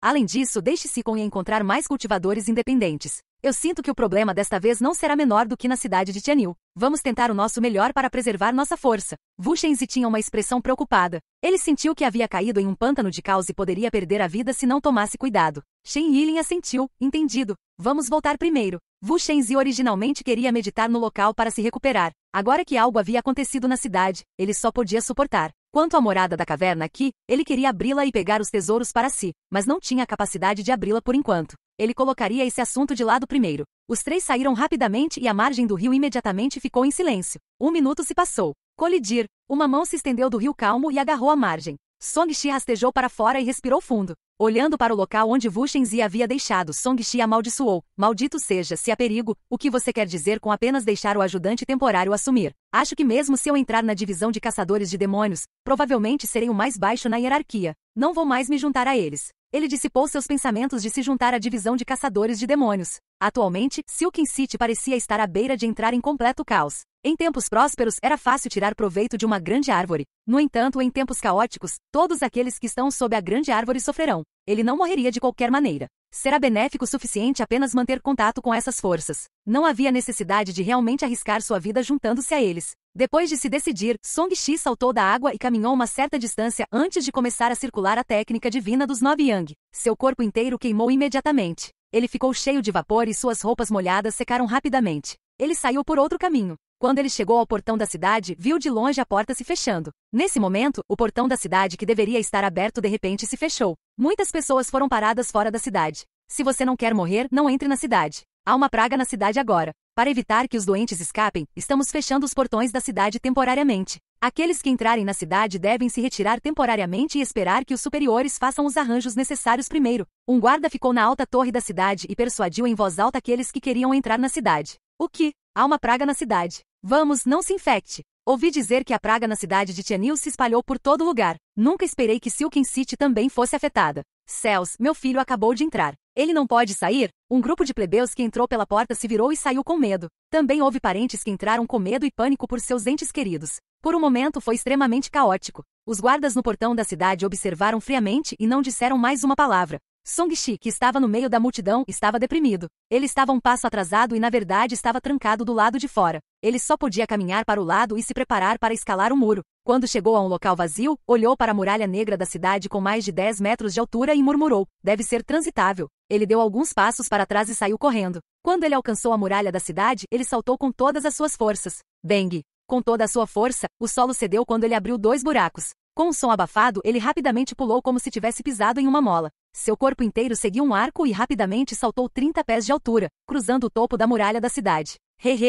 Além disso, deixe Sikon encontrar mais cultivadores independentes. Eu sinto que o problema desta vez não será menor do que na cidade de Tianyu. Vamos tentar o nosso melhor para preservar nossa força. Vuchenzi tinha uma expressão preocupada. Ele sentiu que havia caído em um pântano de caos e poderia perder a vida se não tomasse cuidado. Shen Yilin assentiu, entendido. Vamos voltar primeiro. Vuchenzi originalmente queria meditar no local para se recuperar. Agora que algo havia acontecido na cidade, ele só podia suportar. Quanto à morada da caverna aqui, ele queria abri-la e pegar os tesouros para si, mas não tinha a capacidade de abri-la por enquanto. Ele colocaria esse assunto de lado primeiro. Os três saíram rapidamente e a margem do rio imediatamente ficou em silêncio. 1 minuto se passou. Colidir. Uma mão se estendeu do rio calmo e agarrou a margem. Song-Shi rastejou para fora e respirou fundo. Olhando para o local onde Vuchenzi havia deixado, Song-Shi amaldiçoou. Maldito seja, se há perigo, o que você quer dizer com apenas deixar o ajudante temporário assumir? Acho que mesmo se eu entrar na divisão de caçadores de demônios, provavelmente serei o mais baixo na hierarquia. Não vou mais me juntar a eles. Ele dissipou seus pensamentos de se juntar à divisão de caçadores de demônios. Atualmente, Silken City parecia estar à beira de entrar em completo caos. Em tempos prósperos, era fácil tirar proveito de uma grande árvore. No entanto, em tempos caóticos, todos aqueles que estão sob a grande árvore sofrerão. Ele não morreria de qualquer maneira. Será benéfico o suficiente apenas manter contato com essas forças. Não havia necessidade de realmente arriscar sua vida juntando-se a eles. Depois de se decidir, Song-Shi saltou da água e caminhou uma certa distância antes de começar a circular a técnica divina dos 9 Yang. Seu corpo inteiro queimou imediatamente. Ele ficou cheio de vapor e suas roupas molhadas secaram rapidamente. Ele saiu por outro caminho. Quando ele chegou ao portão da cidade, viu de longe a porta se fechando. Nesse momento, o portão da cidade que deveria estar aberto de repente se fechou. Muitas pessoas foram paradas fora da cidade. Se você não quer morrer, não entre na cidade. Há uma praga na cidade agora. Para evitar que os doentes escapem, estamos fechando os portões da cidade temporariamente. Aqueles que entrarem na cidade devem se retirar temporariamente e esperar que os superiores façam os arranjos necessários primeiro. Um guarda ficou na alta torre da cidade e persuadiu em voz alta aqueles que queriam entrar na cidade. O que? Há uma praga na cidade. Vamos, não se infecte. Ouvi dizer que a praga na cidade de Tianil se espalhou por todo lugar. Nunca esperei que Silken City também fosse afetada. Céus, meu filho acabou de entrar. Ele não pode sair? Um grupo de plebeus que entrou pela porta se virou e saiu com medo. Também houve parentes que entraram com medo e pânico por seus entes queridos. Por um momento foi extremamente caótico. Os guardas no portão da cidade observaram friamente e não disseram mais uma palavra. Song-Shi, que estava no meio da multidão, estava deprimido. Ele estava um passo atrasado e na verdade estava trancado do lado de fora. Ele só podia caminhar para o lado e se preparar para escalar o muro. Quando chegou a um local vazio, olhou para a muralha negra da cidade com mais de 10 metros de altura e murmurou: deve ser transitável. Ele deu alguns passos para trás e saiu correndo. Quando ele alcançou a muralha da cidade, ele saltou com todas as suas forças. Bang! Com toda a sua força, o solo cedeu quando ele abriu 2 buracos. Com um som abafado, ele rapidamente pulou como se tivesse pisado em uma mola. Seu corpo inteiro seguiu um arco e rapidamente saltou 30 pés de altura, cruzando o topo da muralha da cidade.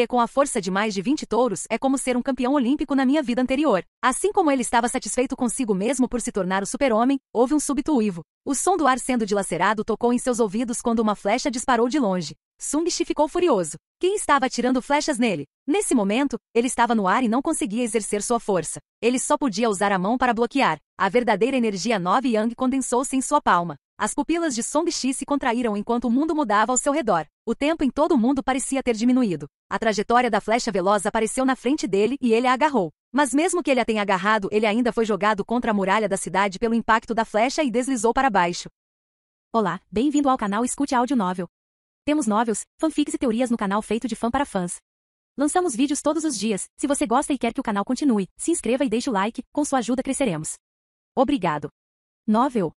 Com a força de mais de 20 touros, é como ser um campeão olímpico na minha vida anterior. Assim como ele estava satisfeito consigo mesmo por se tornar o super-homem, houve um súbito uivo. O som do ar sendo dilacerado tocou em seus ouvidos quando uma flecha disparou de longe. Song-Shi ficou furioso. Quem estava atirando flechas nele? Nesse momento, ele estava no ar e não conseguia exercer sua força. Ele só podia usar a mão para bloquear. A verdadeira energia 9 Yang condensou-se em sua palma. As pupilas de Song-Shi se contraíram enquanto o mundo mudava ao seu redor. O tempo em todo o mundo parecia ter diminuído. A trajetória da flecha veloz apareceu na frente dele e ele a agarrou. Mas mesmo que ele a tenha agarrado, ele ainda foi jogado contra a muralha da cidade pelo impacto da flecha e deslizou para baixo. Olá, bem-vindo ao canal Escute Áudio Novel. Temos novels, fanfics e teorias no canal feito de fã para fãs. Lançamos vídeos todos os dias. Se você gosta e quer que o canal continue, se inscreva e deixe o like, com sua ajuda cresceremos. Obrigado. Novel.